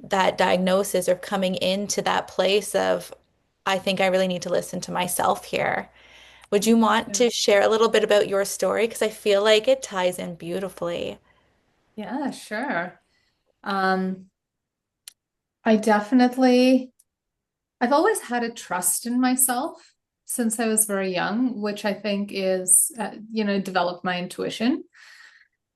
that diagnosis or coming into that place of, I think I really need to listen to myself here. Would you want Yeah. to share a little bit about your story? Because I feel like it ties in beautifully. Yeah, sure. Um, I definitely, I've always had a trust in myself since I was very young, which I think is, developed my intuition.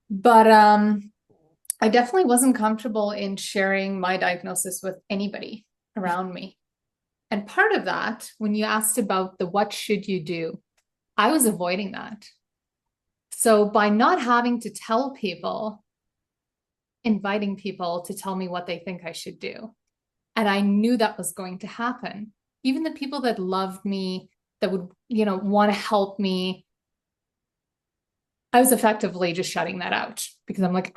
But I definitely wasn't comfortable in sharing my diagnosis with anybody around me. And part of that, when you asked about the what should you do, I was avoiding that. So by not having to tell people, inviting people to tell me what they think I should do. And I knew that was going to happen. Even the people that loved me, that would, want to help me, I was effectively just shutting that out because I'm like,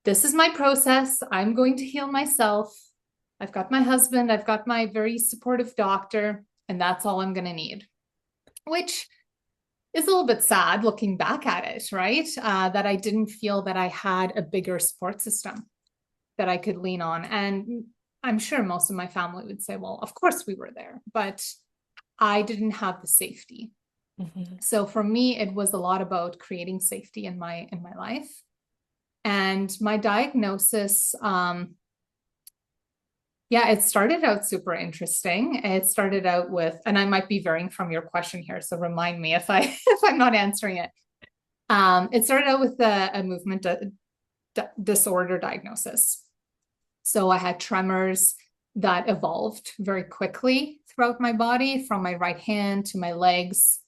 this is my process. I'm going to heal myself. I've got my husband, I've got my very supportive doctor, and that's all I'm going to need, which is a little bit sad looking back at it, right? That I didn't feel that I had a bigger support system that I could lean on. And I'm sure most of my family would say, well, of course we were there, but I didn't have the safety. Mhm. So for me, it was a lot about creating safety in my life. And my diagnosis, yeah, it started out super interesting. It started out with, and I might be varying from your question here, so remind me if I if I'm not answering it. It started out with a movement disorder diagnosis. So I had tremors that evolved very quickly throughout my body, from my right hand to my legs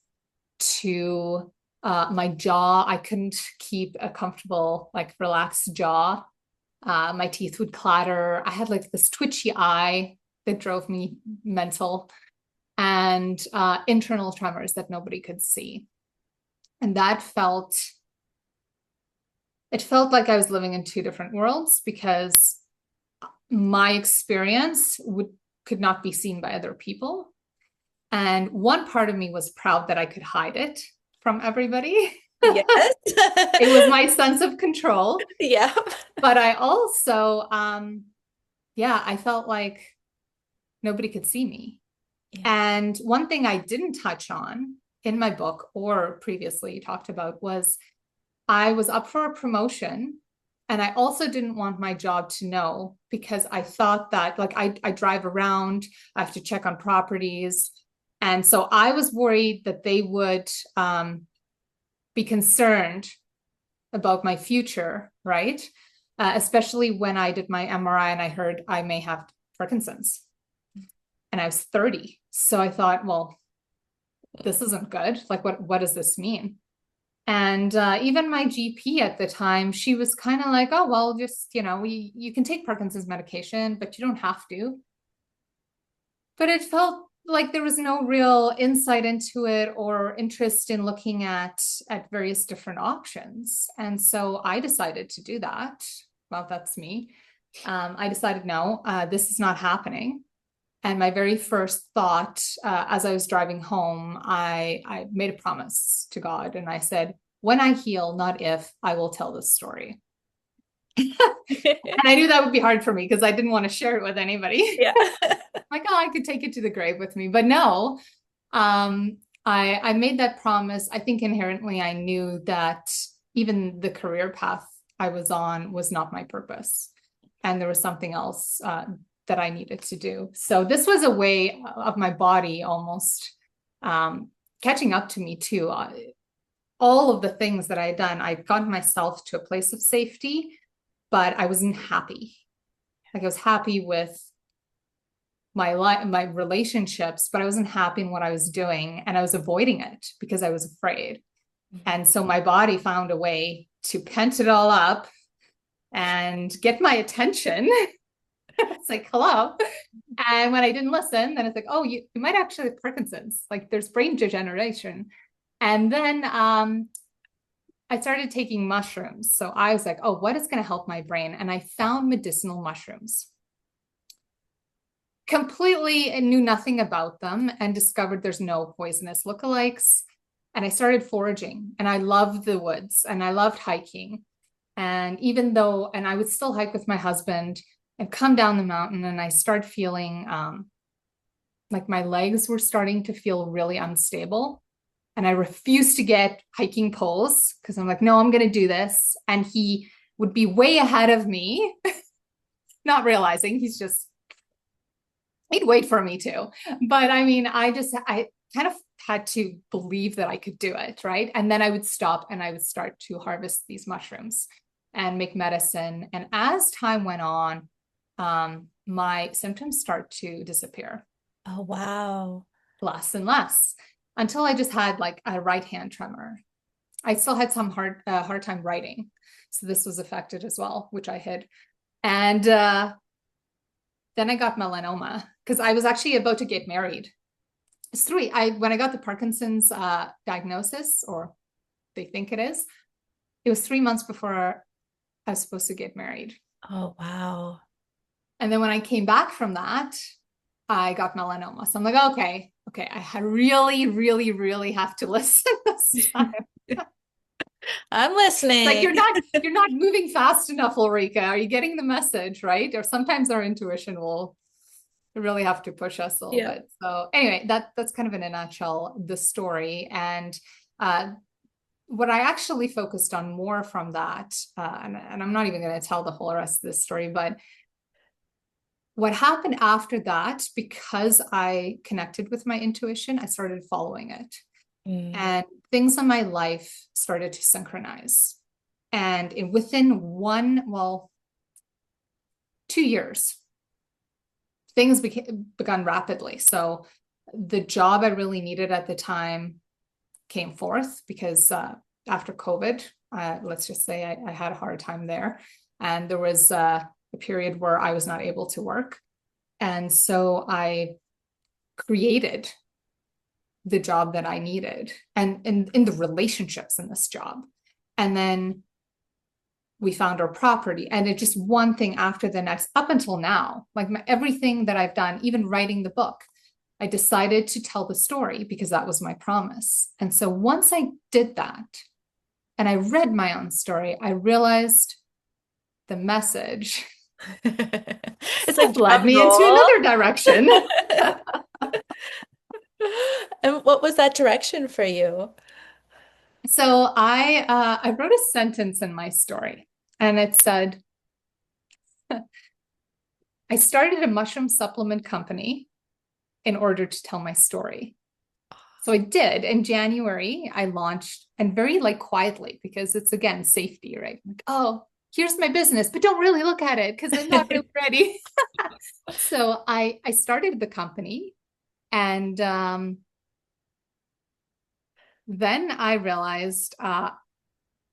to my jaw. I couldn't keep a comfortable, like relaxed jaw. My teeth would clatter. I had like this twitchy eye that drove me mental, and internal tremors that nobody could see. And it felt like I was living in two different worlds because my experience could not be seen by other people. And one part of me was proud that I could hide it from everybody. Yes. It was my sense of control. Yeah. But I also, yeah, I felt like nobody could see me. Yeah. And one thing I didn't touch on in my book or previously talked about was I was up for a promotion, and I also didn't want my job to know because I thought that, like, I drive around, I have to check on properties. And so I was worried that they would be concerned about my future, right? Especially when I did my MRI and I heard I may have Parkinson's. And I was 30. So I thought, well, this isn't good. Like, what does this mean? And even my GP at the time, she was kind of like, oh, well, just, you can take Parkinson's medication, but you don't have to. But it felt like there was no real insight into it or interest in looking at various different options. And so I decided to do that. Well, that's me. I decided, no, this is not happening. And my very first thought, as I was driving home, I made a promise to God, and I said, when I heal, not if, I will tell this story. And I knew that would be hard for me because I didn't want to share it with anybody. Yeah. Like, oh, I could take it to the grave with me. But no, I made that promise. I think inherently I knew that even the career path I was on was not my purpose. And there was something else that I needed to do. So this was a way of my body almost catching up to me too. All of the things that I had done, I got myself to a place of safety, but I wasn't happy. Like, I was happy with my life, my relationships, but I wasn't happy in what I was doing, and I was avoiding it because I was afraid. And so my body found a way to pent it all up and get my attention. It's like, hello. And when I didn't listen, then it's like, oh, you might actually have Parkinson's. Like, there's brain degeneration. And then I started taking mushrooms. So I was like, oh, what is going to help my brain? And I found medicinal mushrooms. Completely knew nothing about them and discovered there's no poisonous lookalikes. And I started foraging, and I loved the woods and I loved hiking. And even though, and I would still hike with my husband and come down the mountain, and I started feeling like my legs were starting to feel really unstable. And I refused to get hiking poles because I'm like, no, I'm going to do this. And he would be way ahead of me, not realizing he'd wait for me to. But I mean, I kind of had to believe that I could do it. Right. And then I would stop and I would start to harvest these mushrooms and make medicine. And as time went on, my symptoms start to disappear Oh, wow. less and less until I just had like a right hand tremor. I still had some hard time writing. So this was affected as well, which I hid. And then I got melanoma because I was actually about to get married. It's when I got the Parkinson's diagnosis, or they think it was 3 months before I was supposed to get married. Oh, wow. And then when I came back from that, I got melanoma. So I'm like, okay, I really, really, really have to listen this time. I'm Like listening. you're not moving fast enough, Ulrike. Are you getting the message, right? Or sometimes our intuition will really have to push us a little Yeah. bit. So anyway, that's kind of in a nutshell the story. And what I actually focused on more from that, and I'm not even going to tell the whole rest of this story, but what happened after that, because I connected with my intuition, I started following it. Mm. And things in my life started to synchronize. And within 2 years, things begun rapidly. So the job I really needed at the time came forth because after COVID, let's just say I had a hard time there. And there was a period where I was not able to work. And so I created the job that I needed and in the relationships in this job. And then we found our property, and it's just one thing after the next up until now. Like everything that I've done, even writing the book, I decided to tell the story because that was my promise. And so once I did that and I read my own story, I realized the message It's like led drum me into roll. another direction. And what was that direction for you? So I wrote a sentence in my story, and it said, I started a mushroom supplement company in order to tell my story. So I did. In January, I launched, and very like quietly, because it's again safety, right? Like, oh, here's my business, but don't really look at it because I'm not really ready. So I started the company, and then I realized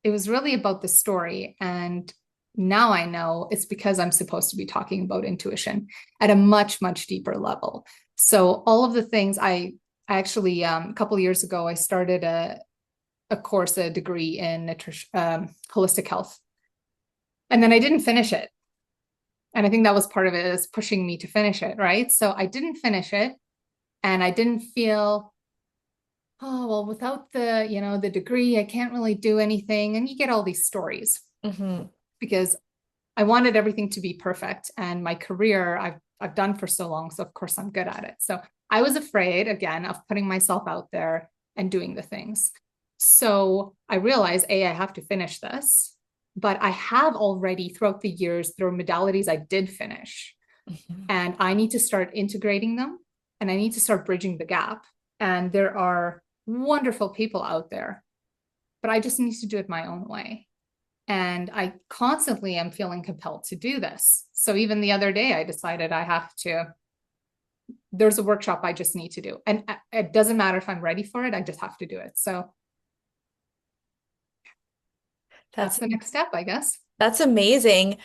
it was really about the story. And now I know it's because I'm supposed to be talking about intuition at a much, much deeper level. So all of the things I actually, a couple of years ago, I started a course, a degree in holistic health. And then I didn't finish it. And I think that was part of it, is pushing me to finish it, right? So I didn't finish it, and I didn't feel, oh, well, without the degree, I can't really do anything. And you get all these stories Hmm. because I wanted everything to be perfect. And my career I've done for so long. So of course I'm good at it. So I was afraid again of putting myself out there and doing the things. So I realized, I have to finish this, but I have already throughout the years, there were modalities I did finish, Hmm. and I need to start integrating them, and I need to start bridging the gap. And there are wonderful people out there, but I just need to do it my own way. And I constantly am feeling compelled to do this. So even the other day, I decided there's a workshop I just need to do. And it doesn't matter if I'm ready for it, I just have to do it. So that's That's the next step, I guess. that's amazing.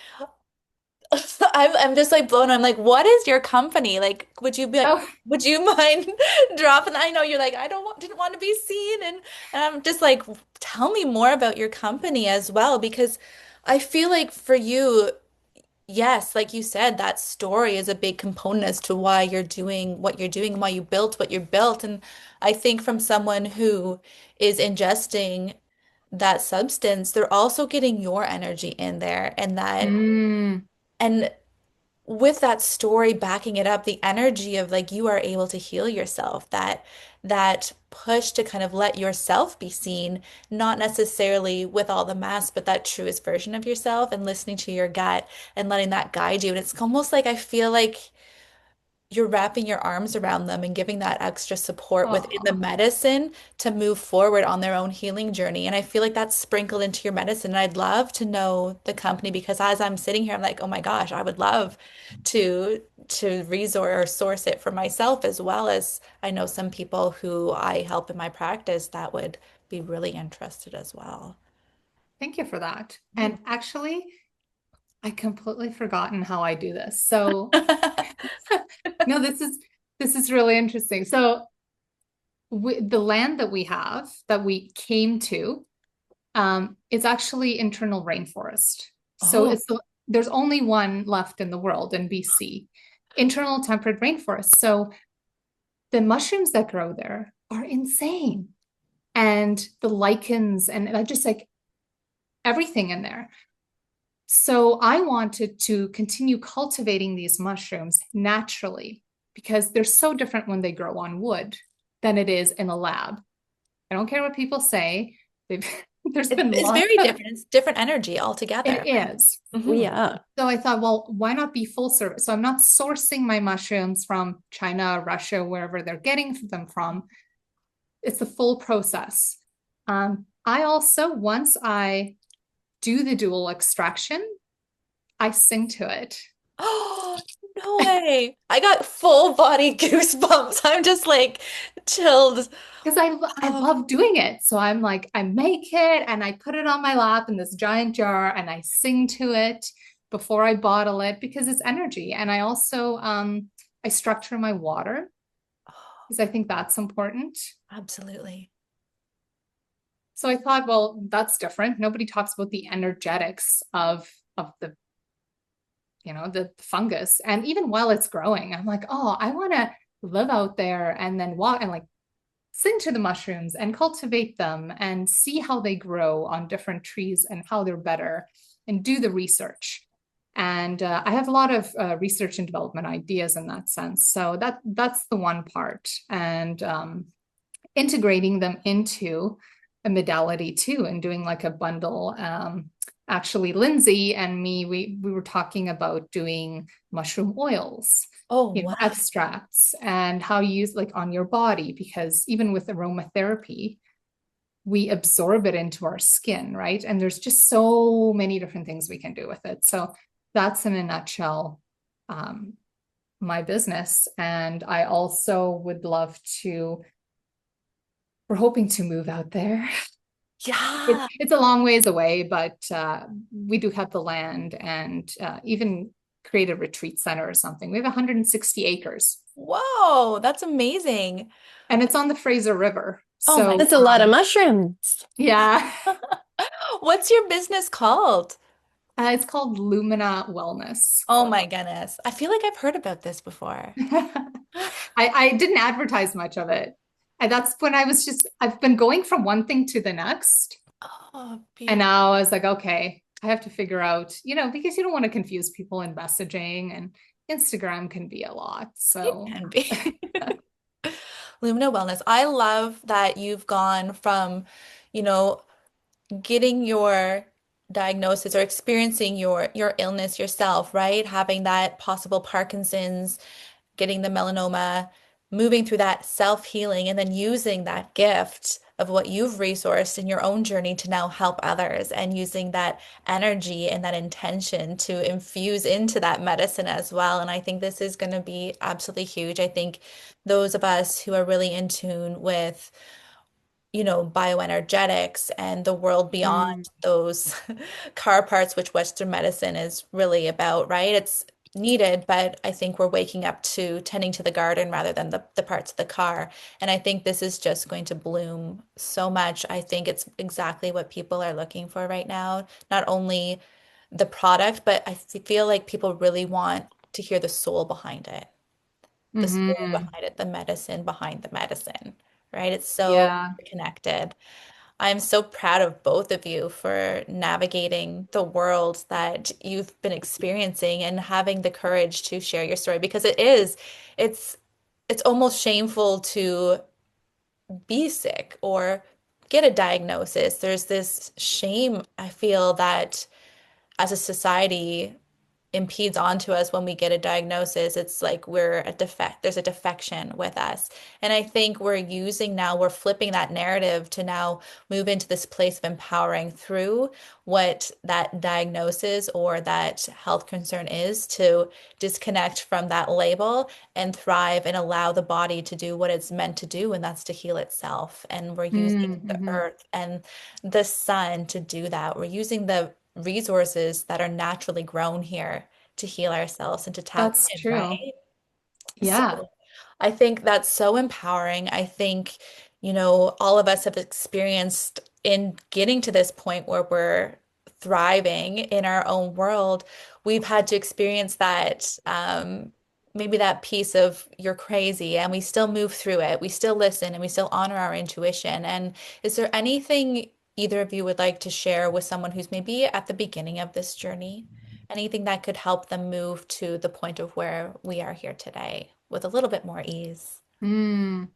I'm just like blown. I'm like, what is your company? Like, Oh, would you mind dropping? I know you're like, I don't want, didn't want to be seen, and I'm just like, tell me more about your company as well, because I feel like for you, yes, like you said, that story is a big component as to why you're doing what you're doing and why you built what you built. And I think from someone who is ingesting that substance, they're also getting your energy in there, mm, and with that story backing it up, the energy of like you are able to heal yourself, that push to kind of let yourself be seen, not necessarily with all the masks, but that truest version of yourself and listening to your gut and letting that guide you. And it's almost like I feel like you're wrapping your arms around them and giving that extra support within the oh, medicine to move forward on their own healing journey. And I feel like that's sprinkled into your medicine. And I'd love to know the company because as I'm sitting here, I'm like, oh my gosh, I would love to resort or source it for myself as well as I know some people who I help in my practice that would be really interested as well. thank you for that. Yeah. And actually, I completely forgotten how I do this. So, no, this is really interesting. So, the land that we have that we came to is actually internal rainforest. So Oh, there's only one left in the world in BC, internal temperate rainforest. So the mushrooms that grow there are insane, and the lichens and just like everything in there. So I wanted to continue cultivating these mushrooms naturally because they're so different when they grow on wood than it is in a lab. I don't care what people say. They've, there's been it's lots very of different. It's different energy it altogether. is. Oh, Hmm. yeah. So I thought, well, why not be full service? So I'm not sourcing my mushrooms from China, Russia, wherever they're getting them from. It's the full process. I also, once I do the dual extraction, I sing to it. Oh, no way. I got full body goosebumps. I'm just like chilled. Because I Oh, love doing it. So I'm like, I make it and I put it on my lap in this giant jar and I sing to it before I bottle it because it's energy. And I also I structure my water because I think that's important. absolutely. So I thought, well, that's different. Nobody talks about the energetics of the the fungus. And even while it's growing, I'm like, oh, I want to live out there and then walk and like sing to the mushrooms and cultivate them and see how they grow on different trees and how they're better and do the research. And I have a lot of research and development ideas in that sense. So that's the one part. And integrating them into a modality too and doing like a bundle. Actually, Lindsay and me, we were talking about doing mushroom oils, Oh, wow. extracts and how you use like on your body, because even with aromatherapy, we absorb it into our skin, right? And there's just so many different things we can do with it. So that's in a nutshell um, my business. And I also would love to, we're hoping to move out there. Yeah. It's a long ways away, but we do have the land and even create a retreat center or something. We have 160 acres Whoa, that's amazing. and it's on the Fraser River. Oh my So That's a lot of God. mushrooms. yeah, What's your business called? it's called Lumina Wellness. Oh my goodness. I feel like I've heard about this before. I didn't advertise much of it. And that's when I've been going from one thing to the next. Oh, And beautiful. now I was like, okay, I have to figure out, because you don't want to confuse people in messaging and Instagram can be a lot. It So can be. Lumina Wellness. I love that you've gone from, you know, getting your diagnosis or experiencing your illness yourself, right? Having that possible Parkinson's, getting the melanoma, moving through that self-healing, and then using that gift of what you've resourced in your own journey to now help others and using that energy and that intention to infuse into that medicine as well. And I think this is going to be absolutely huge. I think those of us who are really in tune with bioenergetics and the world beyond Mm, those car parts, which Western medicine is really about, right? It's needed, but I think we're waking up to tending to the garden rather than the parts of the car. And I think this is just going to bloom so much. I think it's exactly what people are looking for right now. Not only the product, but I feel like people really want to hear the soul behind it, the story hmm. behind it, the medicine behind the medicine, right? It's so Yeah. connected. I'm so proud of both of you for navigating the world that you've been experiencing and having the courage to share your story because it's it's almost shameful to be sick or get a diagnosis. There's this shame I feel that as a society impedes onto us when we get a diagnosis. It's like we're a defect, there's a defection with us. And I think we're flipping that narrative to now move into this place of empowering through what that diagnosis or that health concern is to disconnect from that label and thrive and allow the body to do what it's meant to do, and that's to heal itself. And we're using the Mm-hmm. earth and the sun to do that. We're using the resources that are naturally grown here to heal ourselves and to tap That's in, true. right? So Yeah. I think that's so empowering. I think, all of us have experienced in getting to this point where we're thriving in our own world. We've had to experience that, maybe that piece of you're crazy, and we still move through it. We still listen and we still honor our intuition. And is there anything either of you would like to share with someone who's maybe at the beginning of this journey? Anything that could help them move to the point of where we are here today with a little bit more ease. Mm.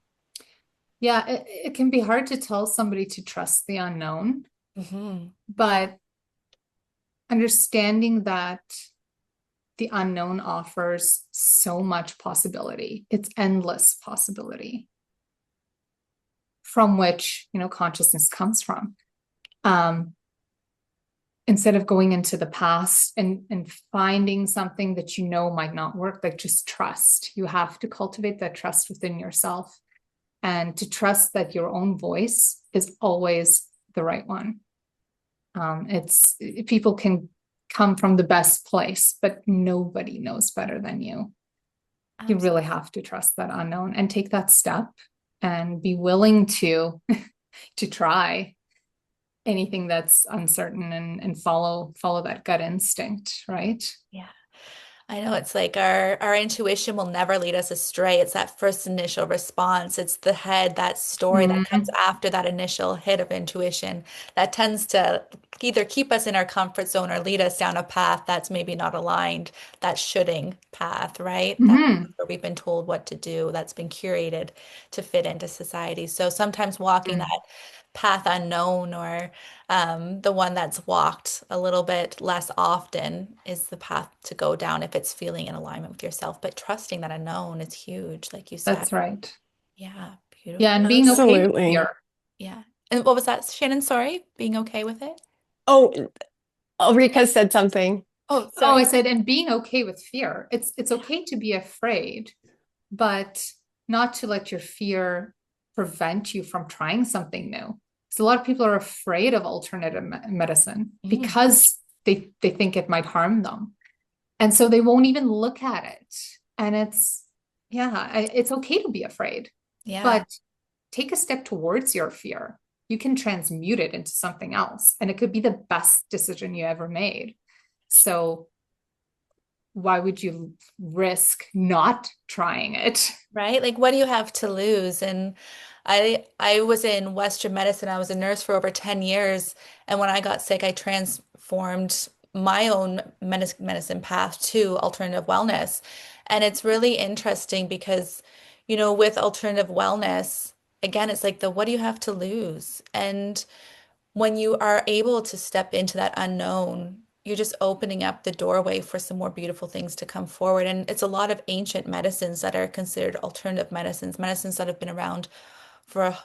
Yeah, it can be hard to tell somebody to trust the unknown, Hmm. but understanding that the unknown offers so much possibility. It's endless possibility from which, consciousness comes from. Um, Instead of going into the past and finding something that might not work, like just trust. You have to cultivate that trust within yourself and to trust that your own voice is always the right one. It's people can come from the best place, but nobody knows better than you. You really Absolutely. have to trust that unknown and take that step and be willing to to try anything that's uncertain and follow that gut instinct, right? Yeah. I know it's like our intuition will never lead us astray. It's that first initial response. It's the head, that story that comes Mm-hmm. after that initial hit of intuition that tends to either keep us in our comfort zone or lead us down a path that's maybe not aligned, that shoulding path, right? That Mm-hmm. where we've been told what to do, that's been curated to fit into society. So sometimes walking that path unknown or the one that's walked a little bit less often is the path to go down if it's feeling in alignment with yourself. But trusting that unknown is huge, like you said. That's right. Yeah, Yeah, and beautiful. being okay with Absolutely. fear. Yeah. And what was that, Shannon? Sorry, being okay with it? Oh, Ulrike said something. Oh, Oh, I sorry. said, and being okay with fear. It's okay to be afraid, but not to let your fear prevent you from trying something new. So a lot of people are afraid of alternative medicine Mm, because they think it might harm them. And so they won't even look at it. And it's okay to be afraid, yeah. but take a step towards your fear. You can transmute it into something else, and it could be the best decision you ever made. So why would you risk not trying it? Right? Like, what do you have to lose? And I was in Western medicine. I was a nurse for over 10 years. And when I got sick, I transformed my own medicine path to alternative wellness. And it's really interesting because, with alternative wellness, again, it's like the what do you have to lose? And when you are able to step into that unknown, you're just opening up the doorway for some more beautiful things to come forward. And it's a lot of ancient medicines that are considered alternative medicines, medicines that have been around for a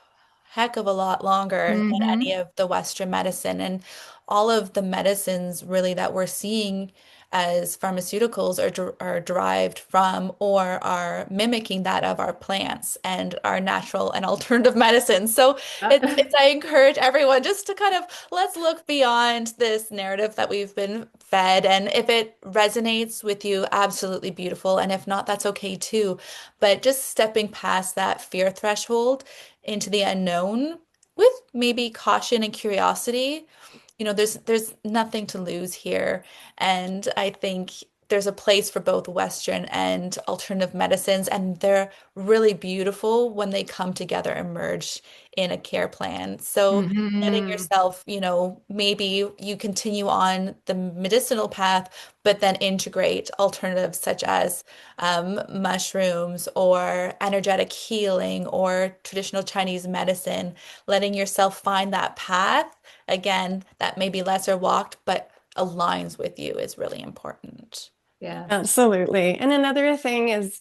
heck of a lot longer than any Mm-hmm. of the Western medicine. And all of the medicines really that we're seeing as pharmaceuticals are derived from or are mimicking that of our plants and our natural and alternative medicines. So I encourage everyone just to kind of let's look beyond this narrative that we've been fed. And if it resonates with you, absolutely beautiful. And if not, that's okay too. But just stepping past that fear threshold into the unknown with maybe caution and curiosity. There's nothing to lose here. And I think there's a place for both Western and alternative medicines, and they're really beautiful when they come together and merge in a care plan. So letting Hmm. yourself, maybe you continue on the medicinal path, but then integrate alternatives such as mushrooms or energetic healing or traditional Chinese medicine, letting yourself find that path again that may be lesser walked, but aligns with you is really important. Yeah. Absolutely. And another thing is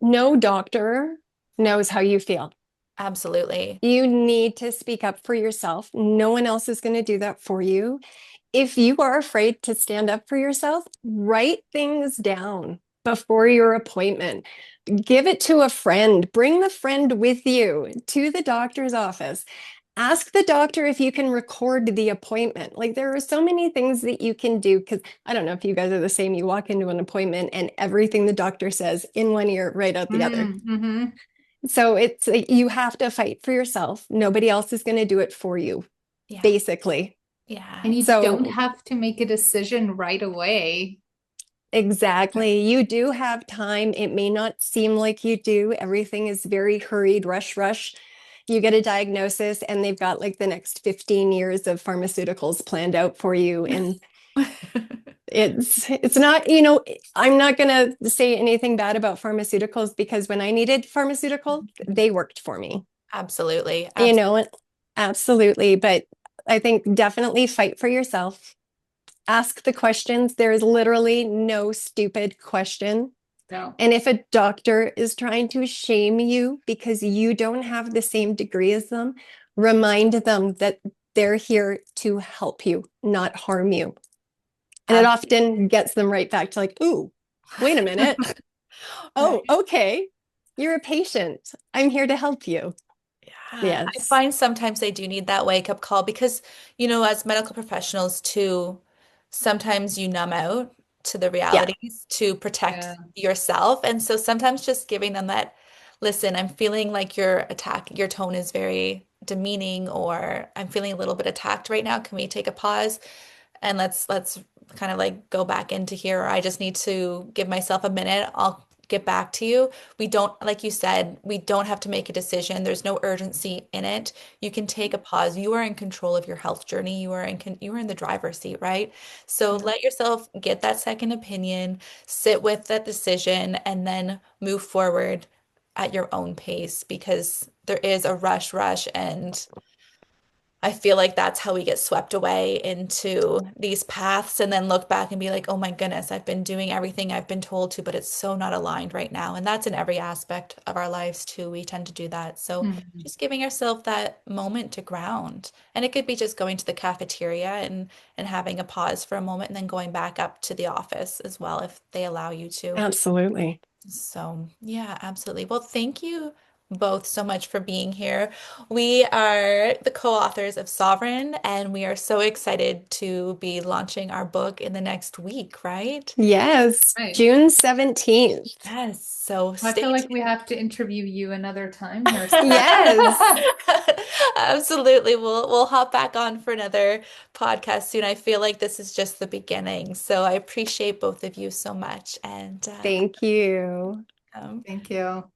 no doctor knows how you feel. Absolutely. You need to speak up for yourself. No one else is going to do that for you. If you are afraid to stand up for yourself, write things down before your appointment. Give it to a friend. Bring the friend with you to the doctor's office. Ask the doctor if you can record the appointment. Like there are so many things that you can do because I don't know if you guys are the same. You walk into an appointment and everything the doctor says in one ear, right out the other. Mm-hmm. So it's you have to fight for yourself. Nobody else is going to do it for you, Yeah. basically. Yeah. And you don't So have to make a decision right away. exactly. You do have time. It may not seem like you do. Everything is very hurried, rush, rush. You get a diagnosis and they've got like the next 15 years of pharmaceuticals planned out for you. And it's not, I'm not going to say anything bad about pharmaceuticals because when I needed pharmaceuticals, they worked for me. Absolutely. You Absolutely. know, absolutely. But I think definitely fight for yourself. Ask the questions. There is literally no stupid question. No. And if a doctor is trying to shame you because you don't have the same degree as them, remind them that they're here to help you, not harm you. And it Ab- often gets them right back to like, ooh, wait a minute. Oh, Right. okay. You're a patient. I'm here to help you. Yeah. I Yes. find sometimes they do need that wake up call because, as medical professionals too, sometimes you numb out to the Yeah. realities to Yeah. protect yourself. And so sometimes just giving them that, listen, I'm feeling like your tone is very demeaning, or I'm feeling a little bit attacked right now. Can we take a pause? And let's kind of like go back into here. Or I just need to give myself a minute. I'll get back to you. We don't, like you said, we don't have to make a decision. There's no urgency in it. You can take a pause. You are in control of your health journey. You are in the driver's seat, right? So Yeah. let yourself get that second opinion, sit with that decision, and then move forward at your own pace because there is a rush, and I feel like that's how we get swept away into these paths and then look back and be like, oh my goodness, I've been doing everything I've been told to, but it's so not aligned right now. And that's in every aspect of our lives too. We tend to do that. So Mhm. just giving yourself that moment to ground. And it could be just going to the cafeteria and having a pause for a moment and then going back up to the office as well if they allow you to. Absolutely. So, yeah, absolutely. Well, thank you both so much for being here. We are the co-authors of Sovereign, and we are so excited to be launching our book in the next week, right? Yes. Right. June 17th. Yes. So I stay feel like we tuned. have to interview you another time here, Sarah. Yes. Absolutely. We'll hop back on for another podcast soon. I feel like this is just the beginning. So I appreciate both of you so much. And Thank you. um, Thank you.